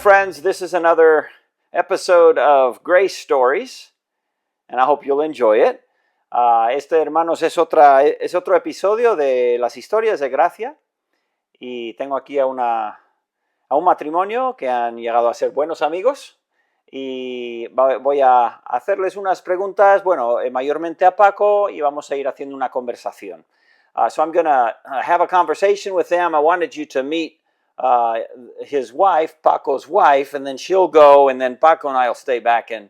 friends, this is another episode of Grace Stories, and I hope you'll enjoy it. Hermanos, es otro episodio de las historias de gracia, y tengo aquí a un matrimonio que han llegado a ser buenos amigos, y voy a hacerles unas preguntas, mayormente a Paco, y vamos a ir haciendo una conversación. So I'm going to have a conversation with them. I wanted you to meet his wife, Paco's wife, and then she'll go, and then Paco and I will stay back and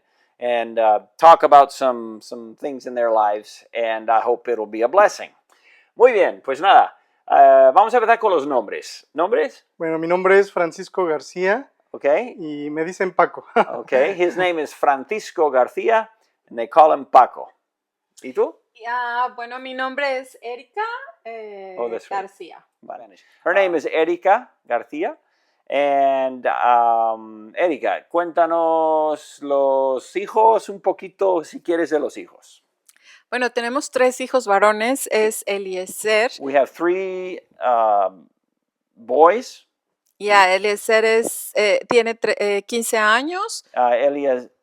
talk about some things in their lives, and I hope it'll be a blessing. Muy bien, pues nada, vamos a empezar con los nombres. ¿Nombres? Bueno, mi nombre es Francisco García. Okay. Y me dicen Paco. Okay, his name is Francisco García, and they call him Paco. ¿Y tú? Bueno, mi nombre es Erika García. Her name is Erika García. And Erika, cuéntanos los hijos un poquito, si quieres, de los hijos. Bueno, tenemos 3 hijos varones. Es Eliezer. We have 3 boys. Eliezer tiene 15 años.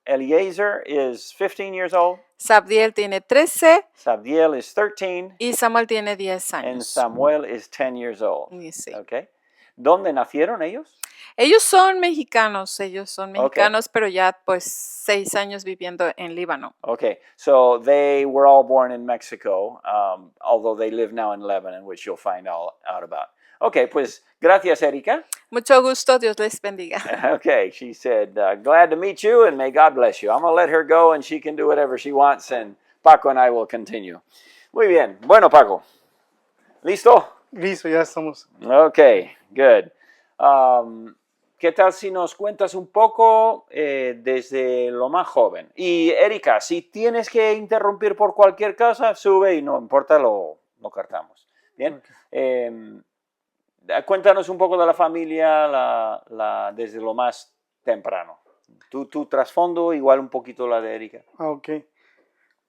Eliezer is 15 years old. Sabdiel tiene 13. Sabdiel is 13. Y Samuel tiene 10 años. And Samuel is 10 years old. Sí. Okay. ¿Dónde nacieron ellos? Ellos son mexicanos, pero ya pues 6 años viviendo en Líbano. Okay, so they were all born in Mexico, although they live now in Lebanon, which you'll find out about. Okay, pues gracias, Erika. Mucho gusto, Dios les bendiga. Okay, she said, glad to meet you and may God bless you. I'm going to let her go and she can do whatever she wants and Paco and I will continue. Muy bien. Bueno, Paco, ¿listo? Listo, ya estamos. Okay, good. ¿Qué tal si nos cuentas un poco desde lo más joven? Y Erika, si tienes que interrumpir por cualquier cosa, sube y no importa, lo cortamos. ¿Bien? Okay. Cuéntanos un poco de la familia desde lo más temprano. Tu trasfondo, igual un poquito la de Erika. Ok.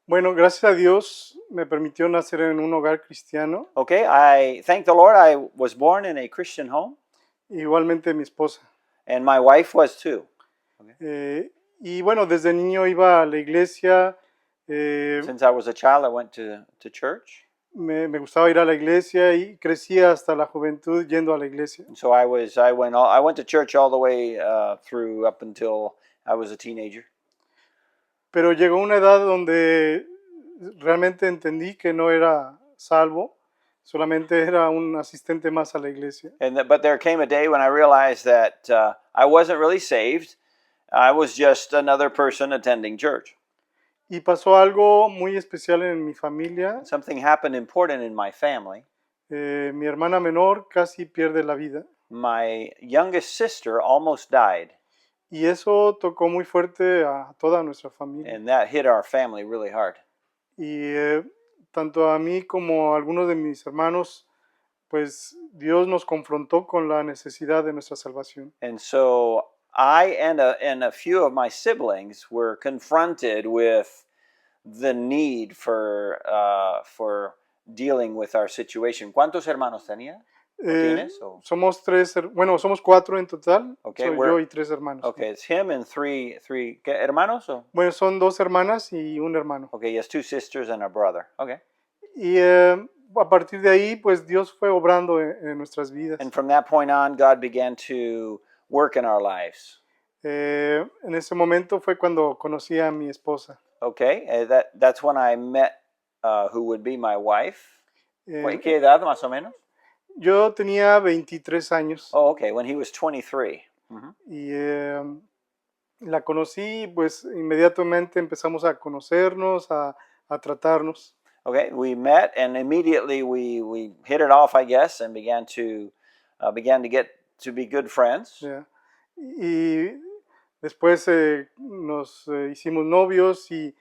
Bueno, gracias a Dios me permitió nacer en un hogar cristiano. Okay, I thank the Lord I was born in a Christian home. Igualmente mi esposa. And my wife was too. Okay. Y bueno, desde niño iba a la iglesia. Since I was a child, I went to church. Me gustaba ir a la iglesia y crecí hasta la juventud yendo a la iglesia. So I went to church all the way through up until I was a teenager. Pero llegó una edad donde realmente entendí que no era salvo, solamente era un asistente más a la iglesia. But there came a day when I realized that I wasn't really saved. I was just another person attending church. Y pasó algo muy especial en mi familia. Something happened important in my family. Mi hermana menor casi pierde la vida. My youngest sister almost died. Y eso tocó muy fuerte a toda nuestra familia. And that hit our family really hard. Y tanto a mí como a algunos de mis hermanos, pues Dios nos confrontó con la necesidad de nuestra salvación. And so I and a few of my siblings were confronted with the need for dealing with our situation. ¿Cuántos hermanos tenía? ¿Tienes? Somos 4 en total. Okay, soy yo y 3 hermanos. Okay, it's him and three hermanos. Bueno, son 2 hermanas y un hermano. Okay, he has 2 sisters and a brother. Okay. Y a partir de ahí, pues Dios fue obrando en nuestras vidas. And from that point on, God began to work in our lives. En ese momento fue cuando conocí a mi esposa. Okay, that's when I met who would be my wife. ¿Qué edad más o menos? Yo tenía 23 años. Oh, okay, when he was 23. Mm-hmm. Y la conocí, pues inmediatamente empezamos a conocernos, a tratarnos. Okay, we met and immediately we hit it off, I guess, and began to get to be good friends. Yeah. Y después nos hicimos novios y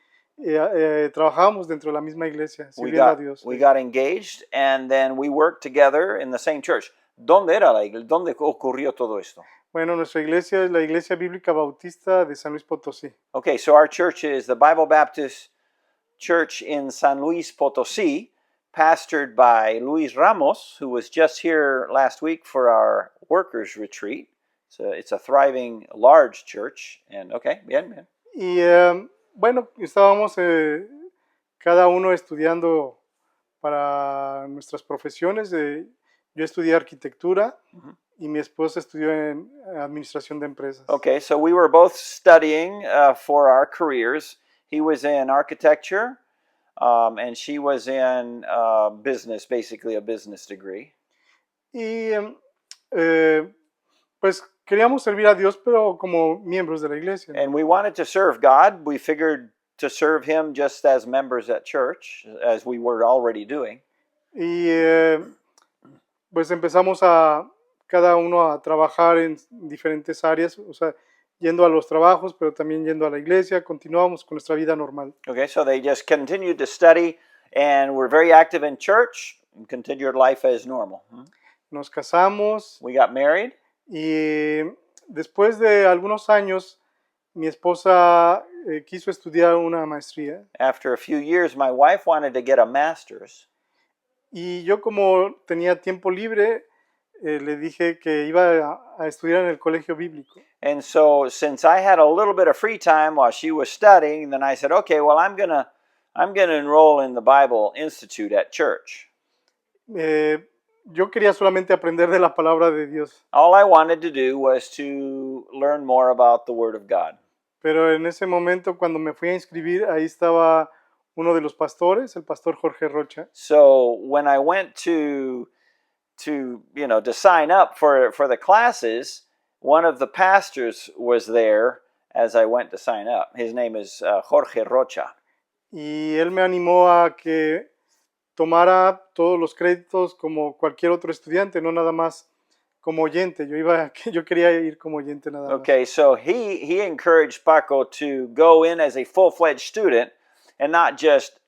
trabajamos dentro de la misma iglesia, sirviendo a Dios. We got engaged and then we worked together in the same church. ¿Dónde era la iglesia? ¿Dónde ocurrió todo esto? Bueno, nuestra iglesia es la Iglesia Bíblica Bautista de San Luis Potosí. Okay, so our church is the Bible Baptist Church in San Luis Potosí, pastored by Luis Ramos, who was just here last week for our workers retreat. So it's a thriving, large church. And okay, bien. Y bueno, estábamos cada uno estudiando para nuestras profesiones. Yo estudié arquitectura y mi esposa estudió en administración de empresas. Okay, so we were both studying for our careers. He was in architecture, and she was in business, basically a business degree. Y pues queríamos servir a Dios, pero como miembros de la iglesia, ¿no? And we wanted to serve God. We figured to serve Him just as members at church, as we were already doing. Y pues empezamos cada uno a trabajar en diferentes áreas, o sea, yendo a los trabajos, pero también yendo a la iglesia. Continuamos con nuestra vida normal. Okay, so they just continued to study and were very active in church and continued life as normal. Nos casamos We got married. y después de algunos años mi esposa quiso estudiar una maestría. After a few years, my wife wanted to get a master's. Y yo, como tenía tiempo libre, le dije que iba a estudiar en el colegio bíblico. And so since I had a little bit of free time while she was studying, then I said, okay, well, I'm gonna enroll in the Bible Institute at church. Yo quería solamente aprender de la palabra de Dios. All I wanted to do was to learn more about the Word of God. Pero en ese momento, cuando me fui a inscribir, ahí estaba uno de los pastores, el pastor Jorge Rocha. So when I went to sign up for the classes, one of the pastors was there as I went to sign up. His name is Jorge Rocha. Y él me animó a que tomara todos los créditos como cualquier otro estudiante, no nada más como oyente. Yo quería ir como oyente nada más. Okay, so he encouraged Paco to go in as a full-fledged student and not just,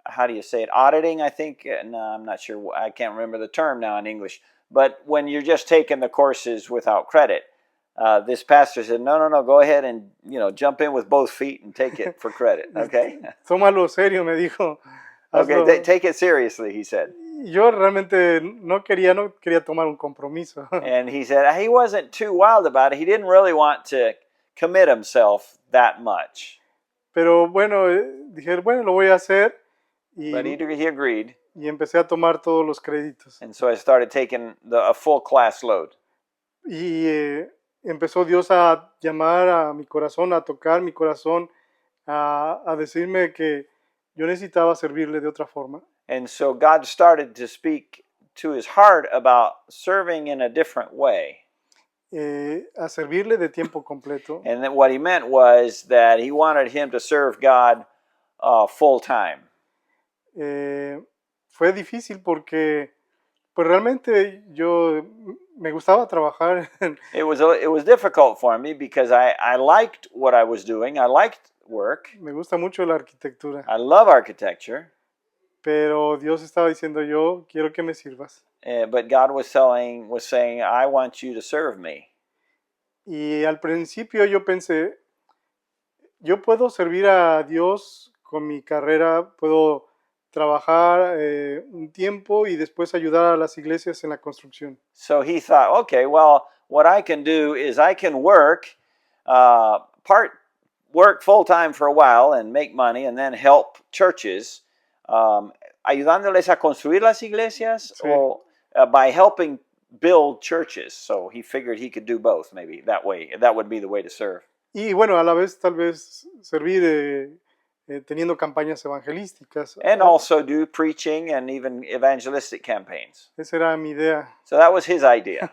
how do you say it, auditing, I think? No, I'm not sure. I can't remember the term now in English. But when you're just taking the courses without credit, this pastor said, no, go ahead and jump in with both feet and take it for credit, okay? Tómalo serio, me dijo. Okay, take it seriously, he said. Yo realmente no quería tomar un compromiso. And he said he wasn't too wild about it. He didn't really want to commit himself that much. Pero bueno, dije, bueno, lo voy a hacer. But he agreed. Y empecé a tomar todos los créditos. And so I started taking a full class load. Y empezó Dios a llamar a mi corazón, a tocar mi corazón, a decirme que yo necesitaba servirle de otra forma. And so God started to speak to his heart about serving in a different way. A servirle de tiempo completo. And then what he meant was that he wanted him to serve God full time. Fue difícil porque pues realmente yo me gustaba trabajar. It was difficult for me because I liked what I was doing. I liked work. Me gusta mucho la arquitectura. I love architecture. Pero Dios estaba diciendo, yo quiero que me sirvas. But God was saying, I want you to serve me. Y al principio yo pensé, yo puedo servir a Dios con mi carrera, puedo trabajar un tiempo y después ayudar a las iglesias en la construcción. So he thought, okay, well, what I can do is I can work full time for a while and make money and then help churches, ayudándoles a construir las iglesias, sí. Or by helping build churches. So he figured he could do both, maybe that way. That would be the way to serve. Y bueno, a la vez tal vez servir teniendo campañas evangelísticas. And also do preaching and even evangelistic campaigns. Esa era mi idea. So that was his idea.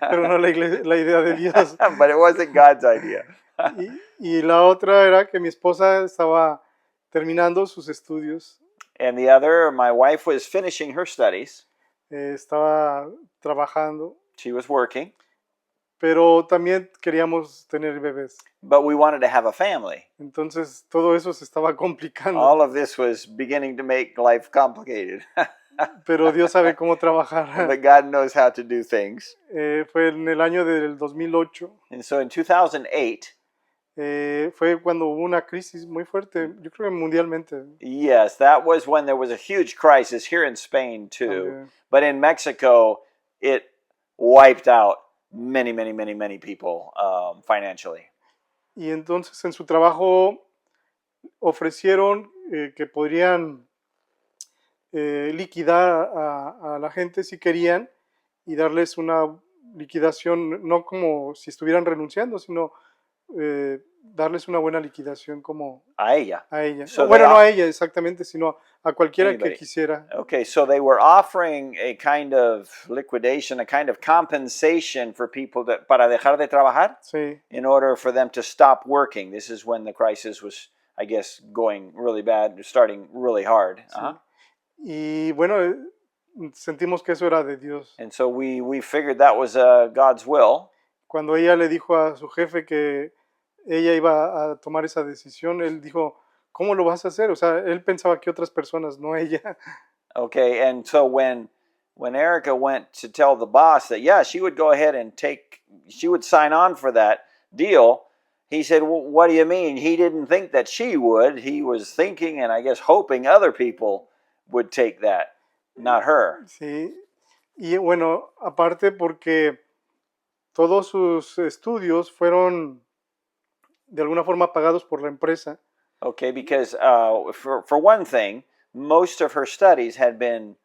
Pero no la idea de Dios. But it wasn't God's idea. y la otra era que mi esposa estaba terminando sus estudios. And the other, my wife was finishing her studies. Estaba trabajando. She was working. Pero también queríamos tener bebés. But we wanted to have a family. Entonces todo eso se estaba complicando. All of this was beginning to make life complicated. Pero Dios sabe cómo trabajar. But God knows how to do things. Fue en el año del 2008. And so in 2008, fue cuando hubo una crisis muy fuerte, yo creo que mundialmente. Yes, that was when there was a huge crisis here in Spain too. But in Mexico, it wiped out many people financially. Y entonces en su trabajo ofrecieron que podrían liquidar a la gente si querían y darles una liquidación, no como si estuvieran renunciando, sino darles una buena liquidación como A ella. a ella. So Bueno, they no off- a ella exactamente, sino a cualquiera Anybody. que quisiera. Okay, so they were offering a kind of liquidation, a kind of compensation for people para dejar de trabajar Sí. in order for them to stop working. This is when the crisis was, I guess, going really bad, starting really hard. Sí. Y bueno, sentimos que eso era de Dios. And so we figured that was God's will. Cuando ella le dijo a su jefe que ella iba a tomar esa decisión, él dijo, ¿cómo lo vas a hacer? O sea, él pensaba que otras personas, no ella. Okay, and so when Erica went to tell the boss that, yeah, she would go ahead and she would sign on for that deal, he said, well, what do you mean? He didn't think that she would. He was thinking and I guess hoping other people would take that, not her. Sí. Y bueno, aparte porque todos sus estudios fueron de alguna forma pagados por la empresa. Okay, because for one thing, most of her studies had been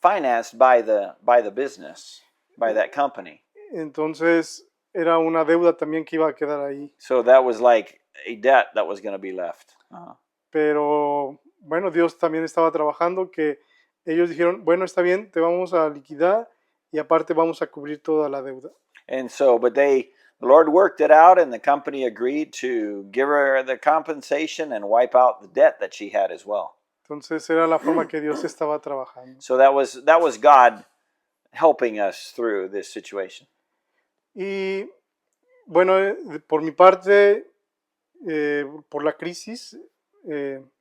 financed by the business, by that company. Entonces era una deuda también que iba a quedar ahí. So that was like a debt that was going to be left. Uh-huh. Pero bueno, Dios también estaba trabajando que ellos dijeron, bueno, está bien, te vamos a liquidar y aparte vamos a cubrir toda la deuda. And so, but the Lord worked it out and the company agreed to give her the compensation and wipe out the debt that she had as well. Entonces era la forma que Dios estaba trabajando. So that was God helping us through this situation. Y bueno, por mi parte, por la crisis,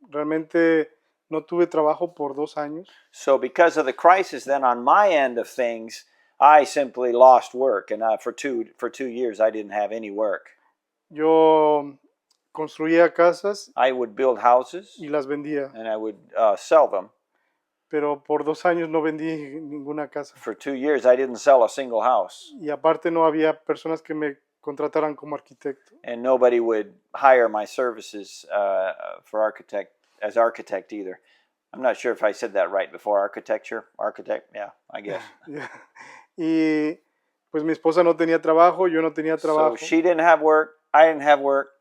realmente no tuve trabajo por 2 años. So because of the crisis, then on my end of things, I simply lost work, and for 2 years I didn't have any work. Yo construía casas I would build houses y las vendía, and I would sell them. pero por 2 años no vendí ninguna casa. For 2 years I didn't sell a single house, Y aparte no había personas que me contrataran como arquitecto. and nobody would hire my services for as architect either. I'm not sure if I said that right before. Architect, yeah, I guess. Y pues mi esposa no tenía trabajo, yo no tenía trabajo. So she didn't have work, I didn't have work.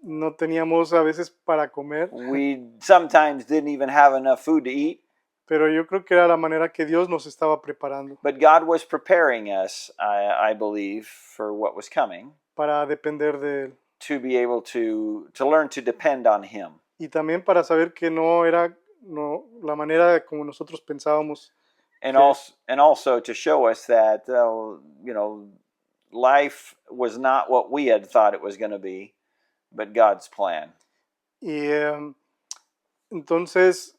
No teníamos a veces para comer, We sometimes didn't even have enough food to eat. pero yo creo que era la manera que Dios nos estaba preparando But God was preparing us, I believe, for what was coming, para depender de Él. to be able to learn to depend on Him. Y también para saber que no era la manera como nosotros pensábamos. And Yes. also to show us that, life was not what we had thought it was going to be, but God's plan. Y entonces,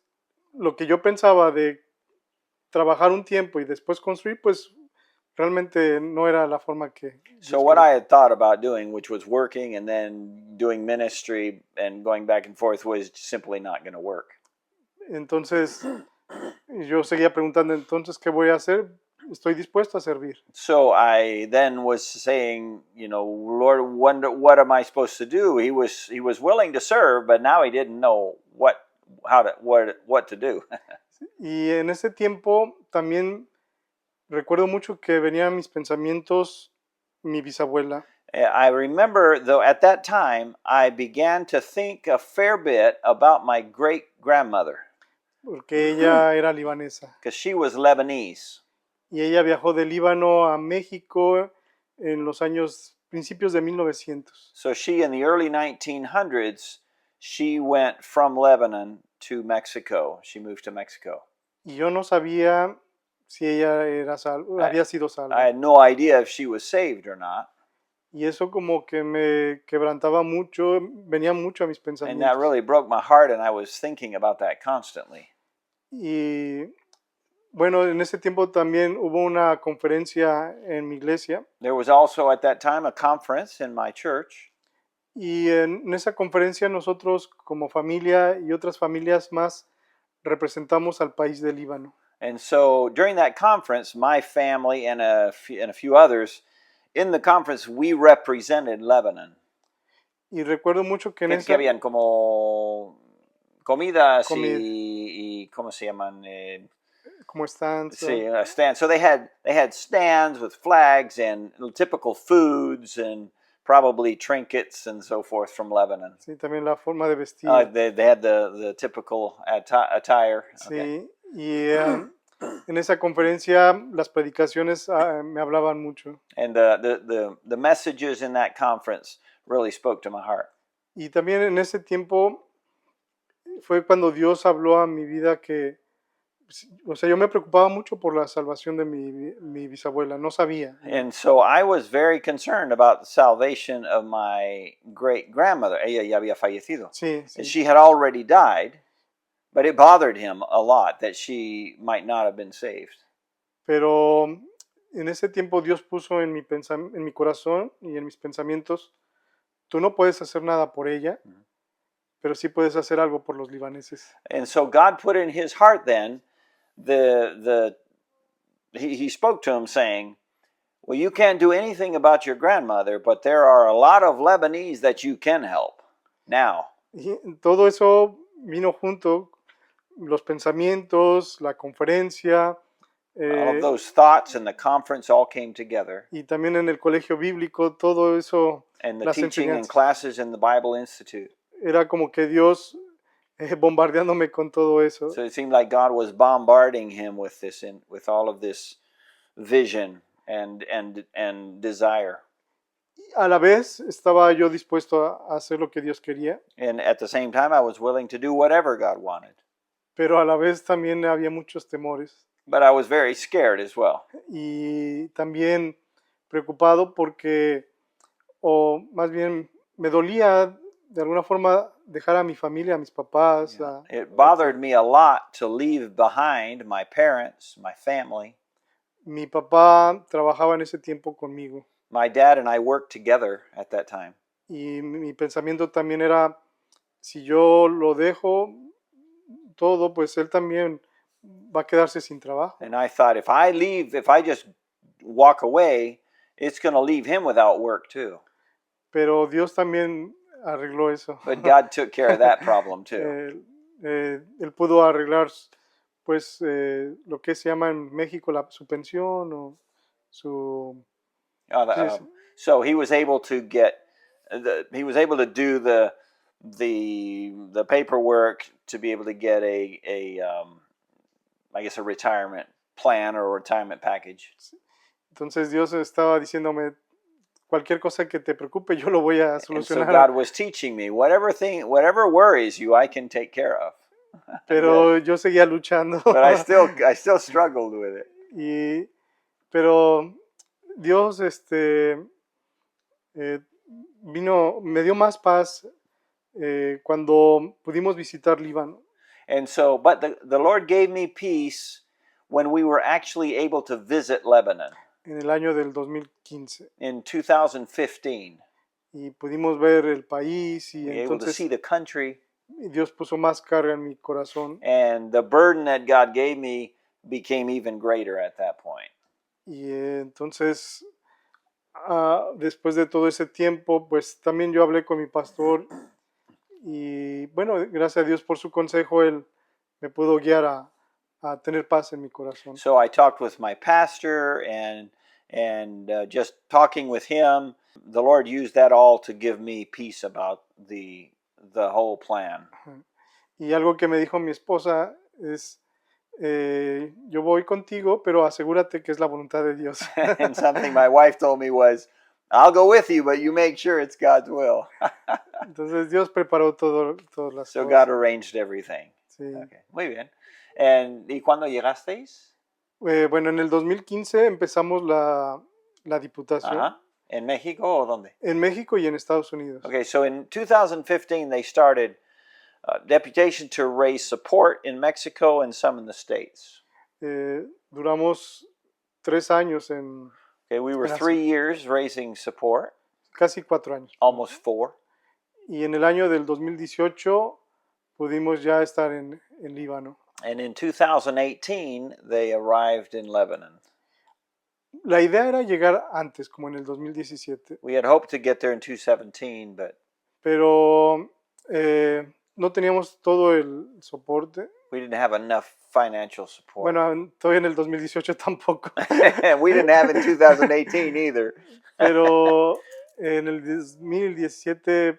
lo que yo pensaba de trabajar un tiempo y después construir, pues realmente no era la forma que... So what I had thought about doing, which was working and then doing ministry and going back and forth, was simply not going to work. Entonces, yo seguía preguntando, entonces, ¿qué voy a hacer? Estoy dispuesto a servir. So I then was saying, Lord, what am I supposed to do? He was willing to serve, but now he didn't know what to do. Y en ese tiempo también recuerdo mucho que venían mis pensamientos mi bisabuela. I remember, though, at that time, I began to think a fair bit about my great-grandmother, Porque ella era libanesa. because she was Lebanese. Y ella viajó de Líbano a México en los principios de 1900. So she, in the early 1900s, she went from Lebanon to Mexico. She moved to Mexico. Y yo no sabía si ella había sido salva. I had no idea if she was saved or not. Y eso como que me quebrantaba mucho, venía mucho a mis And that pensamientos. really broke my heart, and I was thinking about that constantly. Y bueno, en ese tiempo también hubo una conferencia en mi iglesia. There was also at that time a conference in my church. Y en esa conferencia nosotros como familia y otras familias más representamos al país de Líbano. And so during that conference, my family and a few others in the conference we represented Lebanon. Y recuerdo mucho que en Que esa habían como comidas Comida. y ¿cómo se llaman? como stands, Sí, stands. So they had stands with flags and typical foods and probably trinkets and so forth from Lebanon. sí, también la forma de vestir. They had the typical attire. Sí, Okay. y en esa conferencia las predicaciones me hablaban mucho. And the messages in that conference really spoke to my heart. Y también en ese tiempo fue cuando Dios habló a mi vida que, o sea, yo me preocupaba mucho por la salvación de mi bisabuela, no sabía. And so I was very concerned about the salvation of my great grandmother. Ella ya había fallecido. Sí, And sí. she had already died, but it bothered him a lot that she might not have been saved. Pero en ese tiempo Dios puso en mi corazón y en mis pensamientos, tú no puedes hacer nada por ella, pero sí puedes hacer algo por los libaneses. And so God put in his heart then, he spoke to him saying, well, you can't do anything about your grandmother, but there are a lot of Lebanese that you can help now. Y todo eso vino junto, los pensamientos, la conferencia. All of those thoughts and the conference all came together. Y también en el colegio bíblico, todo eso, And the las teaching and enseñanzas. classes in the Bible Institute. Era como que Dios bombardeándome con todo eso. So it seemed like God was bombarding him with this, with all of this vision and desire. A la vez estaba yo dispuesto a hacer lo que Dios quería, And at the same time, I was willing to do whatever God wanted. pero a la vez también había muchos temores. But I was very scared as well. Y también preocupado porque, o más bien me dolía de alguna forma dejar a mi familia, a mis papás. It bothered me a lot to leave behind my parents, my family. Mi papá trabajaba en ese tiempo conmigo My dad and I worked together at that time. y mi pensamiento también era, si yo lo dejo todo, pues él también va a quedarse sin trabajo. And I thought, if I just walk away, it's going to leave him without work too. Pero Dios también arregló eso. But God took care of that problem too. Él pudo arreglar, pues, lo que se llama en México su pensión o su... So he was able to do the paperwork to be able to get I guess a retirement plan or a retirement package. Entonces Dios estaba diciéndome, cualquier cosa que te preocupe, yo lo voy a solucionar. And so God was teaching me, whatever worries you, I can take care of. Pero yo seguía luchando. But I still struggled with it. Pero Dios me dio más paz cuando pudimos visitar Líbano. And so, but the Lord gave me peace when we were actually able to visit Lebanon. En el año del 2015. In 2015. Y pudimos ver el país y able to see the country. Dios puso más carga en mi corazón. And the burden that God gave me became even greater at that point. Y entonces, después de todo ese tiempo, pues también yo hablé con mi pastor y bueno, gracias a Dios por su consejo, él me pudo guiar a tener paz en mi corazón. So I talked with my pastor and just talking with him, the Lord used that all to give me peace about the whole plan. Y algo que me dijo mi esposa es, yo voy contigo, pero asegúrate que es la voluntad de Dios. And something my wife told me was, I'll go with you, but you make sure it's God's will. Entonces Dios preparó todas las so cosas. God arranged everything. Sí. Okay. Muy bien. ¿Y cuándo llegasteis? Bueno, en el 2015 empezamos la diputación. Uh-huh. ¿En México o dónde? En México y en Estados Unidos. Okay, so in 2015 they started deputation to raise support in Mexico and some in the States. Duramos 3 años en... Okay, we were 3 years raising support. Casi 4 años. Almost 4. Y en el año del 2018 pudimos ya estar en Líbano. And in 2018 they arrived in Lebanon. La idea era llegar antes, como en el 2017, We had hoped to get there in 2017, but pero no teníamos todo el soporte. we didn't have enough financial support. Bueno, todavía en el 2018 tampoco. We didn't have in 2018 either. Pero en el 2017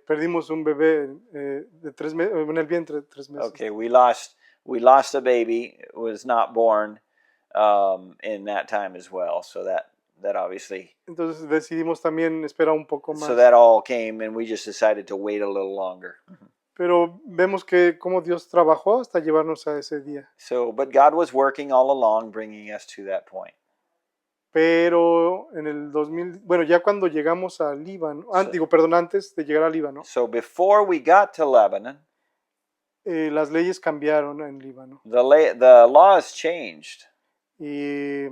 perdimos un bebé de 3 meses, en el vientre de 3 meses. Okay, we lost a baby. It was not born in that time as well. So that obviously. Entonces decidimos también esperar un poco más. So that all came, and we just decided to wait a little longer. Pero vemos que cómo Dios trabajó hasta llevarnos a ese día. So, but God was working all along, bringing us to that point. Pero en el 2000, bueno, ya cuando llegamos a Líbano, antes de llegar a Líbano, So before we got to Lebanon, las leyes cambiaron en Líbano. the laws changed Y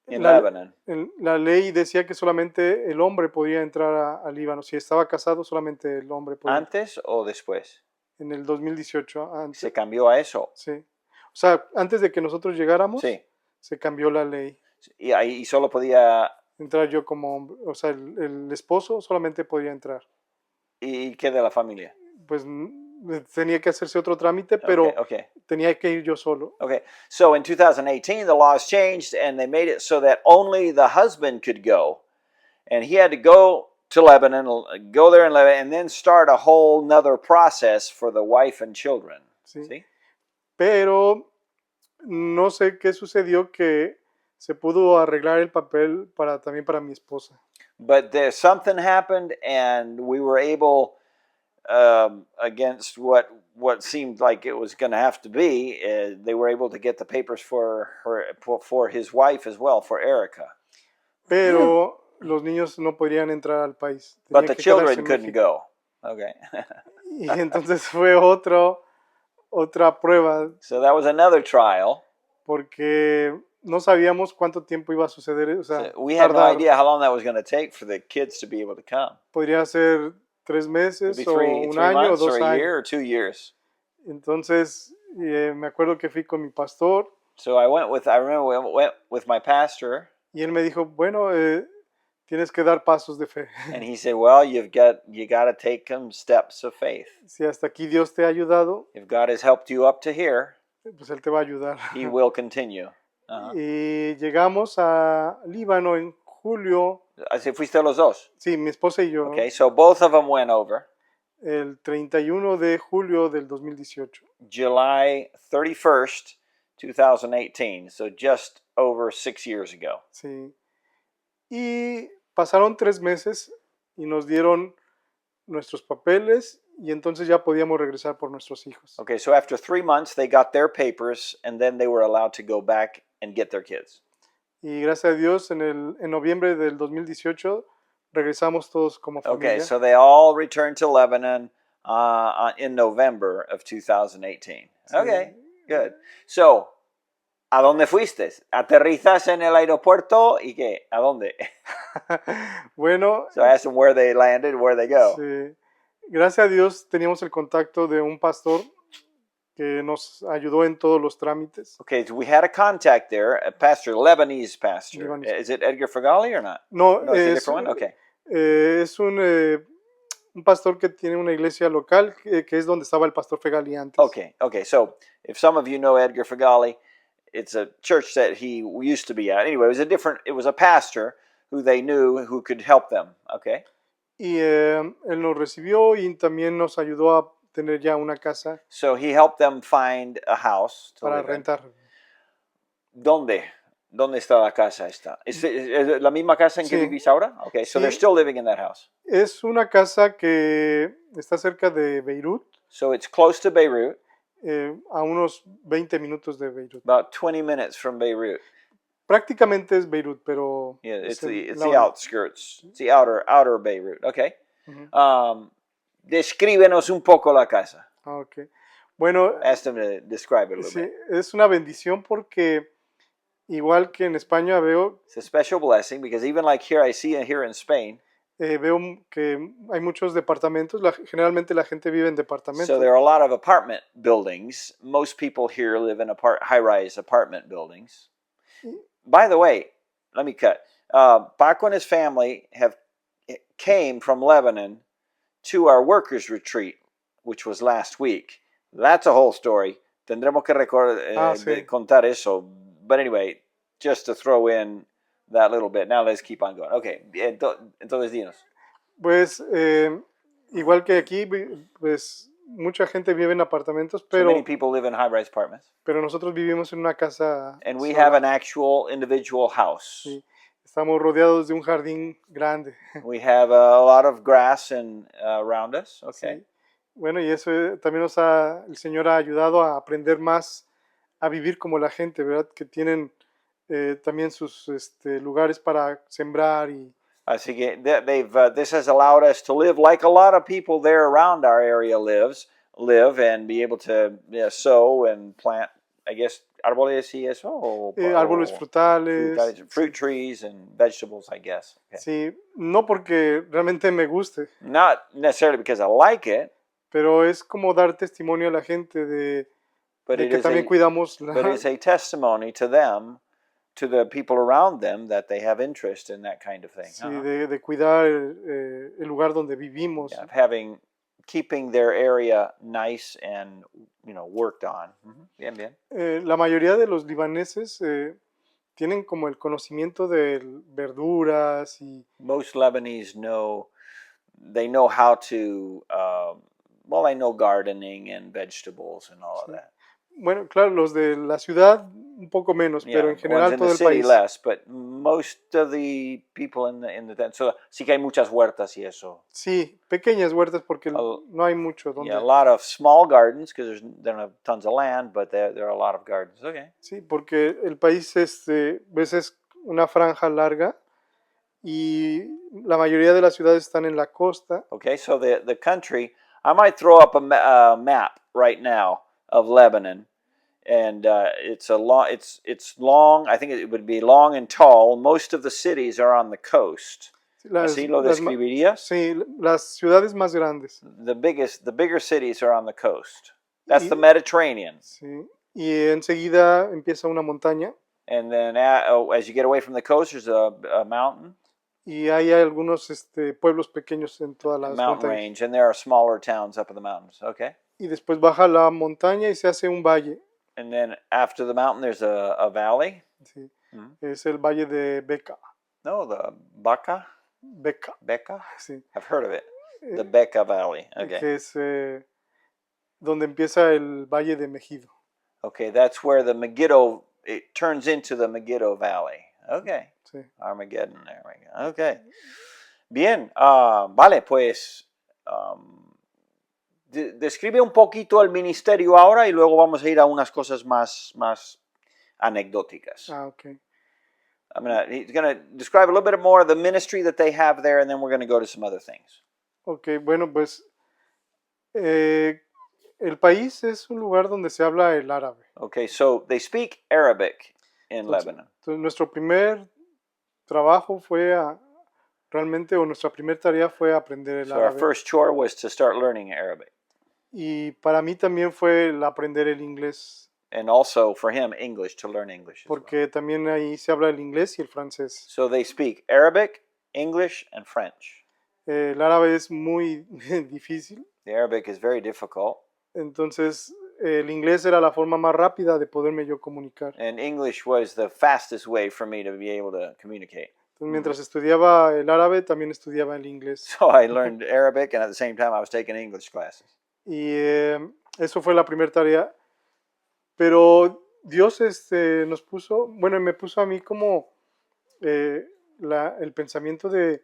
in Lebanon. la ley decía que solamente el hombre podía entrar a Líbano. Si estaba casado, solamente el hombre podía. ¿Antes o después? En el 2018, antes. Se cambió a eso. Sí. O sea, antes de que nosotros llegáramos, Sí. se cambió la ley. Y ahí solo podía. Entrar yo como hombre. O sea, el esposo solamente podía entrar. ¿Y qué de la familia? Pues tenía que hacerse otro trámite, pero Okay. tenía que ir yo solo. Okay. So in 2018, the laws changed, and they made it so that only the husband could go, and he had to go to Lebanon, go there in Lebanon, and then start a whole nother process for the wife and children. Sí. See? Pero no sé qué sucedió, que se pudo arreglar el papel también para mi esposa. But something happened, and we were able, against what seemed like it was going to have to be, they were able to get the papers for his wife as well, for Erica. Pero los niños no podían entrar al país. But the que quedarse children en couldn't México. go. Okay. Y entonces fue otra prueba, So that was another trial. porque no sabíamos cuánto tiempo iba a suceder. O sea, So we had no tardar. idea how long that was going to take for the kids to be able to come. Podría ser 3 meses Maybe o three un año o months 2 or a años. year or 2 years. Entonces me acuerdo que fui con mi pastor So I remember we went with my pastor, y él me dijo, bueno, tienes que dar pasos de fe. and he said, well, you got to take some steps of faith. Si hasta aquí Dios te ha ayudado, If God has helped you up to here, pues Él te va a ayudar. he will continue. Y llegamos a Líbano en julio, Así fuiste los dos. sí, mi esposa y yo, Okay, so both of them went over el 31 de julio del 2018. July 31st, 2018. So just over 6 years ago. Sí. Y pasaron 3 meses y nos dieron nuestros papeles y entonces ya podíamos regresar por nuestros hijos. Okay, so after 3 months, they got their papers, and then they were allowed to go back and get their kids. Y gracias a Dios en noviembre del 2018 regresamos todos como familia. Okay, so they all returned to Lebanon in November of 2018. Okay, good. So, ¿a dónde fuiste? ¿Aterrizas en el aeropuerto y qué? ¿A dónde? Bueno, So I asked them where they landed, where they go. sí, gracias a Dios teníamos el contacto de un pastor que nos ayudó en todos los trámites. Okay, so we had a contact there, a pastor, Lebanese pastor. Lebanese. Is it Edgar Fagali or not? No, No, it's a es, different one? Okay. es un pastor que tiene una iglesia local que es donde estaba el pastor Fegali antes. Okay, so if some of you know Edgar Fagali, it's a church that he used to be at. Anyway, it was a pastor who they knew who could help them, okay? Y él nos recibió y también nos ayudó a tener ya una casa So he helped them find a house to para live in. rentar. ¿Dónde? ¿Dónde está la casa esta? ¿Es la misma casa en que Sí. vivís ahora? Okay, so Sí. they're still living in that house. Es una casa que está cerca de Beirut, So it's close to Beirut, a unos 20 minutos de Beirut. about 20 minutes from Beirut. Prácticamente es Beirut, pero Yeah, it's es en the la orilla. outskirts. It's the outer Beirut. Okay. Ujú. Descríbenos un poco la casa. Ah, ok. Bueno, Ask them to describe it a little sí, bit. es una bendición porque igual que en España veo It's a special blessing because even like here, I see here in Spain, veo que hay muchos departamentos. Generalmente la gente vive en departamentos. so there are a lot of apartment buildings. Most people here live in high-rise apartment buildings. By the way, let me cut. Paco and his family came from Lebanon to our workers' retreat, which was last week. That's a whole story. Tendremos que Sí. contar eso. But anyway, just to throw in that little bit. Now let's keep on going. Okay, entonces dinos. Pues igual que aquí, pues mucha gente vive en apartamentos, So many pero, people live in high-rise apartments. pero nosotros vivimos en una casa And we sola. have an actual individual house. Sí. Estamos rodeados de un jardín grande. We have a lot of grass around us. Okay. Sí. Bueno, y eso también el Señor ha ayudado a aprender más a vivir como la gente, ¿verdad? Que tienen también sus lugares para sembrar y Así que this has allowed us to live like a lot of people there around our area live and be able to sow and plant, I guess, árboles y eso. árboles frutales. Fruit trees and vegetables, I guess. Okay. Sí, no porque realmente me guste, Not necessarily because I like it, pero es como dar testimonio a la gente de que también cuidamos but it's a testimony to them, to the people around them, that they have interest in that kind of thing. Sí, de cuidar el lugar donde vivimos. Yeah, keeping their area nice and worked on. Bien, bien. La mayoría de los libaneses tienen como el conocimiento de verduras y Most Lebanese know how to they know gardening and vegetables and all of that. Bueno, claro, los de la ciudad un poco menos, pero en general todo el país. Less, but most of the people in the so sí que hay muchas huertas y eso. Sí, pequeñas huertas porque no hay mucho donde. Yeah, a lot of small gardens because they don't have tons of land, but there are a lot of gardens. Okay. Sí, porque el país ves es una franja larga y la mayoría de las ciudades están en la costa. Okay, so the country, I might throw up a map right now of Lebanon. And it's long. I think it would be long and tall. Most of the cities are on the coast. ¿Así lo describirías? Sí, las ciudades más grandes. The bigger cities are on the coast. That's the Mediterranean. Sí. Y enseguida empieza una montaña. And then as you get away from the coast, there's a mountain. Y hay algunos pueblos pequeños en todas las mountain range, and there are smaller towns up in the mountains. Okay. Y después baja la montaña y se hace un valle. And then after the mountain, there's a valley. Sí. Es el valle de Beca. No, the Baca. Beca. Sí. I've heard of it. The Beca Valley. Okay. Que es donde empieza el valle de Megido. Okay, that's where the Megiddo, it turns into the Megiddo Valley. Okay. Sí. Armageddon, there we go. Okay. Bien, vale, pues describe un poquito el ministerio ahora y luego vamos a ir a unas cosas más anecdóticas. Okay. He's going to describe a little bit more of the ministry that they have there, and then we're going to go to some other things. Okay, bueno, pues el país es un lugar donde se habla el árabe. Okay, so they speak Arabic in Lebanon. Entonces, nuestro primer trabajo fue nuestra primera tarea fue aprender el árabe. Our first chore was to start learning Arabic. Y para mí también fue el aprender el inglés. And also for him, English, to learn English. Porque también ahí se habla el inglés y el francés. So they speak Arabic, English, and French. El árabe es muy difícil. The Arabic is very difficult. Entonces, el inglés era la forma más rápida de poderme yo comunicar. And English was the fastest way for me to be able to communicate. Entonces, mientras estudiaba el árabe, también estudiaba el inglés. So I learned Arabic, and at the same time I was taking English classes. Y eso fue la primera tarea. Pero Dios nos puso, bueno, me puso a mí como el pensamiento de,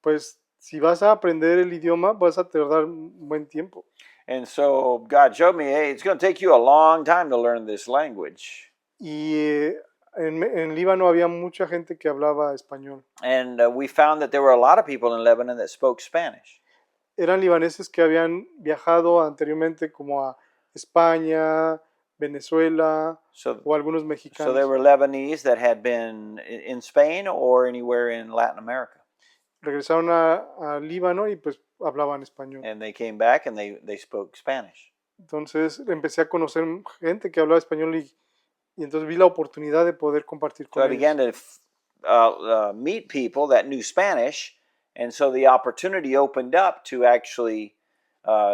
pues, si vas a aprender el idioma, vas a tardar un buen tiempo. And so God showed me, hey, it's going to take you a long time to learn this language. Y en Líbano había mucha gente que hablaba español. And we found that there were a lot of people in Lebanon that spoke Spanish. Eran libaneses que habían viajado anteriormente como a España, Venezuela, o algunos mexicanos. So there were Lebanese that had been in Spain or anywhere in Latin America. Regresaron a Líbano y pues hablaban español. And they came back and they spoke Spanish. Entonces empecé a conocer gente que hablaba español y Y entonces vi la oportunidad de poder compartir So con I ellos. began to meet people that knew Spanish, and so the opportunity opened up to actually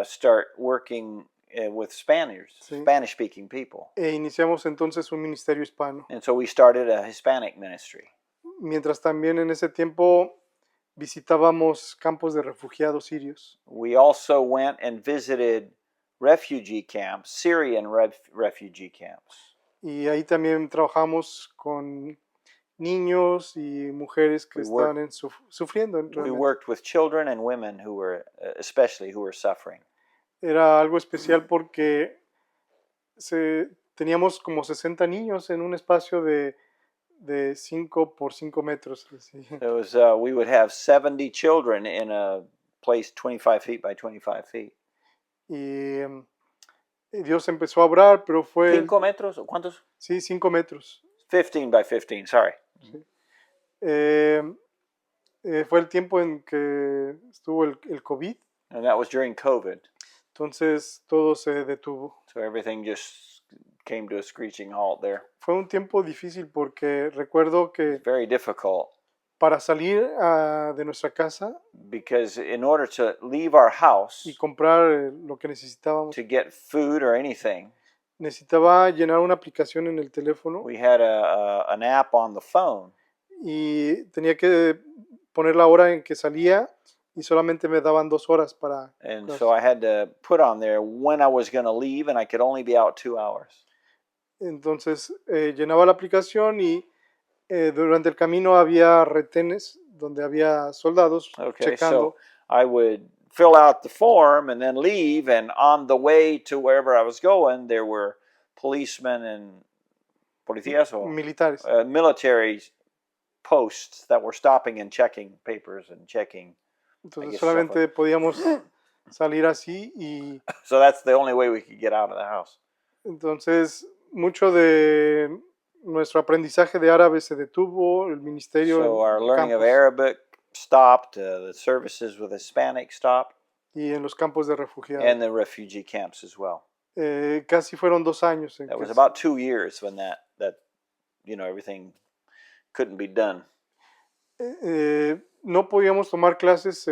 start working with Sí. Spanish-speaking people. E iniciamos entonces un ministerio hispano. And so we started a Hispanic ministry. Mientras también en ese tiempo visitábamos campos de refugiados sirios. We also went and visited refugee camps, Syrian refugee camps. Y ahí también trabajamos con niños y mujeres que We work- estaban sufriendo. We realmente. worked with children and women who were, especially who were suffering. Era algo especial porque teníamos como 60 niños en un espacio de 5 por 5 metros. Así. It was, we would have 70 children in a place 25 feet by 25 feet. Y Dios empezó a obrar, pero fue... 5 metros? ¿Cuántos? Sí, 5 metros. 15 by 15, sorry. Fue el tiempo en que estuvo el COVID, And that was during COVID. entonces todo se detuvo. So everything just came to a screeching halt there. Fue un tiempo difícil porque recuerdo que Very difficult para salir de nuestra casa because in order to leave our house y comprar lo que necesitábamos, to get food or anything, necesitaba llenar una aplicación en el teléfono we had an app on the phone. y tenía que poner la hora en que salía y solamente me daban 2 horas para... And so I had to put on there when I was going to leave, and I could only be out 2 hours. Entonces llenaba la aplicación y durante el camino había retenes donde había soldados Okay, checando. so I would fill out the form and then leave, and on the way to wherever I was going, there were policemen and policías or Militares. military posts that were stopping and checking papers and checking. Entonces guess solamente podíamos salir así y So that's the only way we could get out of the house. entonces mucho de nuestro aprendizaje de árabe se detuvo, el ministerio So en our learning of campos Arabic stopped, the services with Hispanic stopped, y en los campos de refugiados. and the refugee camps as well. Casi fueron 2 años en That que was about 2 years when that everything couldn't be done. no podíamos tomar clases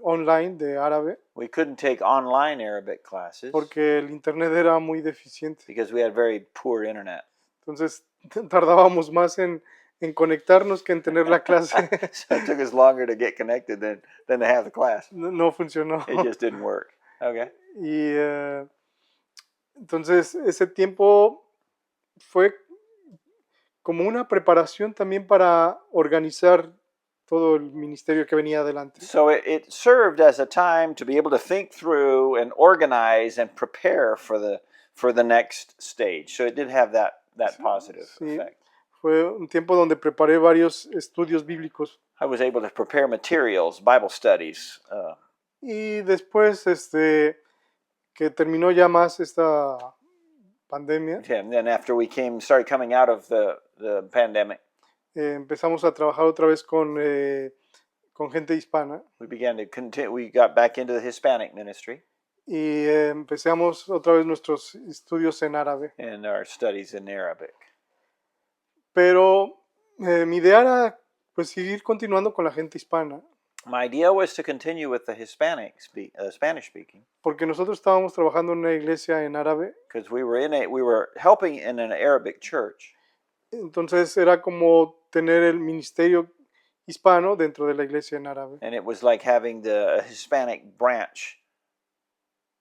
online de árabe We couldn't take online Arabic classes porque el internet era muy deficiente. because we had very poor internet. Entonces tardábamos más en conectarnos que en tener la clase. So it took us longer to get connected than to have the class. No funcionó. It just didn't work. Okay. Y entonces ese tiempo fue como una preparación también para organizar todo el ministerio que venía adelante. So it served as a time to be able to think through and organize and prepare for the next stage. So it did have that positive Sí. effect. Fue un tiempo donde preparé varios estudios bíblicos. I was able to prepare materials, Bible studies. Y después, que terminó ya más esta pandemia, And then after we started coming out of the pandemic, empezamos a trabajar otra vez con gente hispana we began to continue. We got back into the Hispanic ministry y empezamos otra vez nuestros estudios en árabe. and our studies in Arabic. Pero mi idea era pues seguir continuando con la gente hispana, My idea was to continue with the Spanish speaking, porque nosotros estábamos trabajando en una iglesia en árabe, because we were helping in an Arabic church. entonces era como tener el ministerio hispano dentro de la iglesia en árabe. And it was like having a Hispanic branch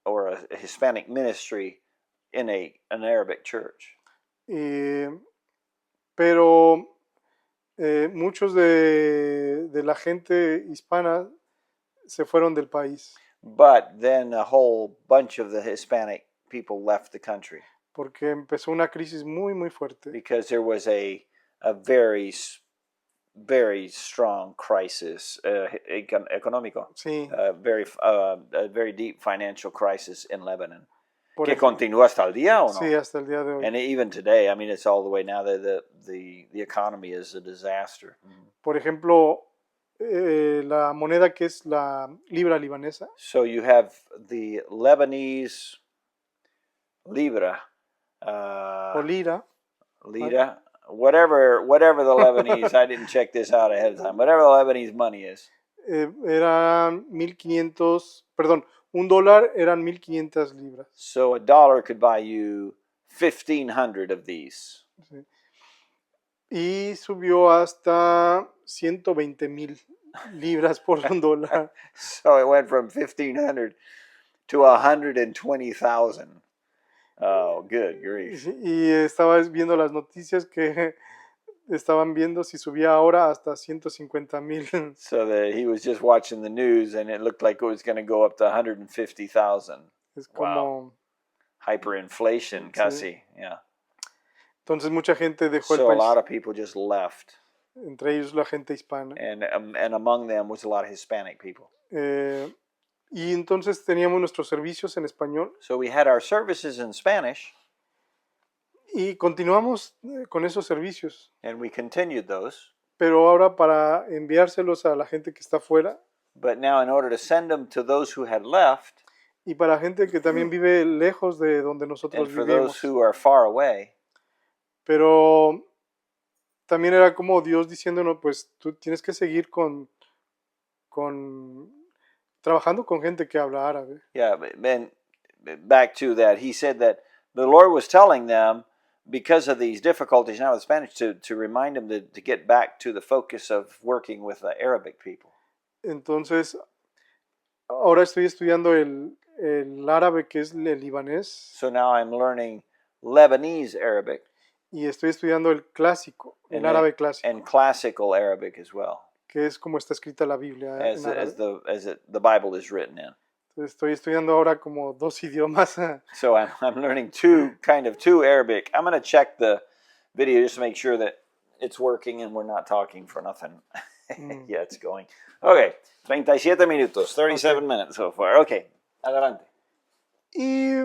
or a Hispanic ministry in an Arabic church. Pero muchos de la gente hispana se fueron del país But then a whole bunch of the Hispanic people left the country porque empezó una crisis muy, muy fuerte. because there was a very, very strong crisis, económico, Sí, a very deep financial crisis in Lebanon. por Que ej- continúa hasta el día o no? sí, hasta el día de hoy. And even today, I mean, it's all the way now that the economy is a disaster. Por ejemplo, la moneda que es la libra libanesa, So you have the Lebanese libra, o lira. Lira, whatever the Lebanese, I didn't check this out ahead of time, whatever the Lebanese money is. Eran 1.500, perdón, $1 eran 1.500 libras. So a dollar could buy you 1,500 of these. Sí. Y subió hasta 120,000 libras por $1. So it went from 1,500 to 120,000. Oh, good grief. Y estaba viendo las noticias que estaban viendo si subía ahora hasta 150,000. So that he was just watching the news and it looked like it was going to go up to 150,000. Es como... Hyperinflation, casi, Sí. yeah. Entonces mucha gente dejó el So a país, lot of people just left. entre ellos la gente hispana. And among them was a lot of Hispanic people. Y entonces teníamos nuestros servicios en español So we had our services in Spanish, y continuamos con esos servicios. and we continued those. Pero ahora para enviárselos a la gente que está afuera But now, in order to send them to those who had left, y para gente que también vive lejos de donde nosotros and for those vivimos. who are far away, Pero también era como Dios diciéndonos, pues tú tienes que seguir trabajando con gente que habla árabe. yeah, and back to that, he said that the Lord was telling them, because of these difficulties now with Spanish, to remind them to get back to the focus of working with the Arabic people. Entonces, ahora estoy estudiando el árabe, que es el libanés, So now I'm learning Lebanese Arabic y estoy estudiando el clásico, el and, árabe clásico, and classical Arabic as well, que es como está escrita la Biblia as en árabe. the Bible is written in. Entonces, estoy estudiando ahora como 2 idiomas. So I'm learning two Arabic. I'm going to check the video just to make sure that it's working and we're not talking for nothing. Yeah, it's going. Okay, 37 minutos, 37 minutes so far. Okay, adelante. Y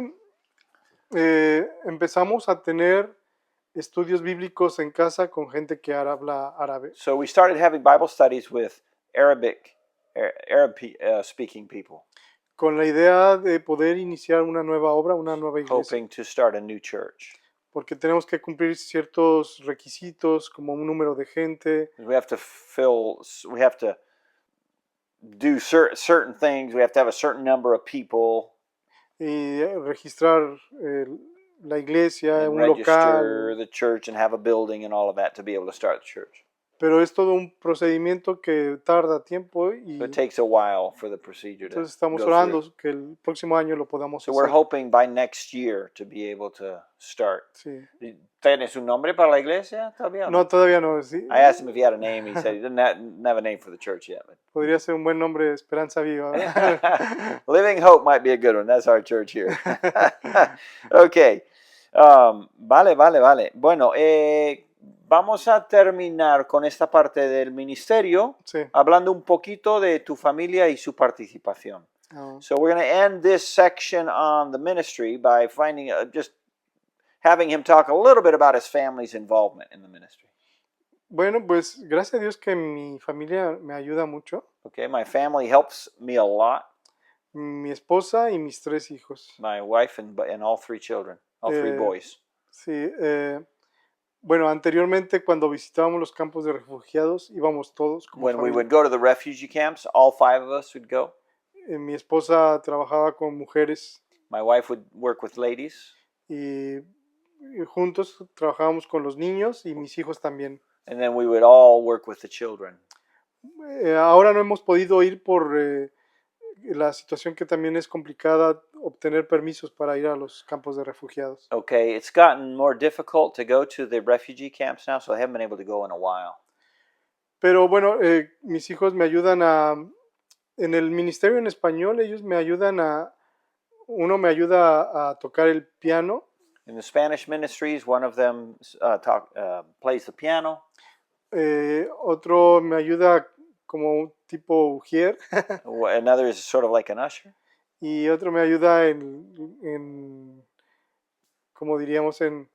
empezamos a tener estudios bíblicos en casa con gente que habla árabe. So we started having Bible studies with Arab speaking people, Con la idea de poder iniciar una nueva obra, una nueva iglesia. hoping to start a new church. Porque tenemos que cumplir ciertos requisitos, como un número de gente. We have to do certain things. We have to have a certain number of people. Y registrar la iglesia, And un register local. the church and have a building and all of that to be able to start the church. Pero es todo un procedimiento que tarda tiempo y So it takes a while for the procedure to entonces estamos go orando through. que el próximo año lo podamos So we're hacer. hoping by next year to be able to start. Sí. ¿Tienes un nombre para la iglesia todavía? No, todavía no. Sí. I asked him if he had a name. He said he didn't have a name for the church yet. But Podría ser un buen nombre, Esperanza Viva, ¿verdad? Living Hope might be a good one. That's our church here. Okay. Vale. Bueno, vamos a terminar con esta parte del ministerio Sí. hablando un poquito de tu familia y su participación. Ah, So we're going to end this section on the ministry by finding just having him talk a little bit about his family's involvement in the ministry. Bueno, pues gracias a Dios que mi familia me ayuda mucho. Okay, my family helps me a lot. Mi esposa y mis 3 hijos. My wife and all 3 children, all 3 boys. Sí, bueno, anteriormente cuando visitábamos los campos de refugiados íbamos todos como When we familia. would go to the refugee camps, all 5 of us would go. Mi esposa trabajaba con mujeres My wife would work with ladies, y juntos trabajábamos con los niños y mis hijos también. and then we would all work with the children. Ahora no hemos podido ir por la situación que también es complicada obtener permisos para ir a los campos de refugiados. Okay, it's gotten more difficult to go to the refugee camps now, so I haven't been able to go in a while. Pero bueno, mis hijos me ayudan en el ministerio en español, ellos me ayudan uno me ayuda a tocar el piano. In the Spanish ministries, one of them plays the piano. Otro me ayuda como un tipo ujier Another is sort of like an usher. y otro me ayuda en como diríamos, en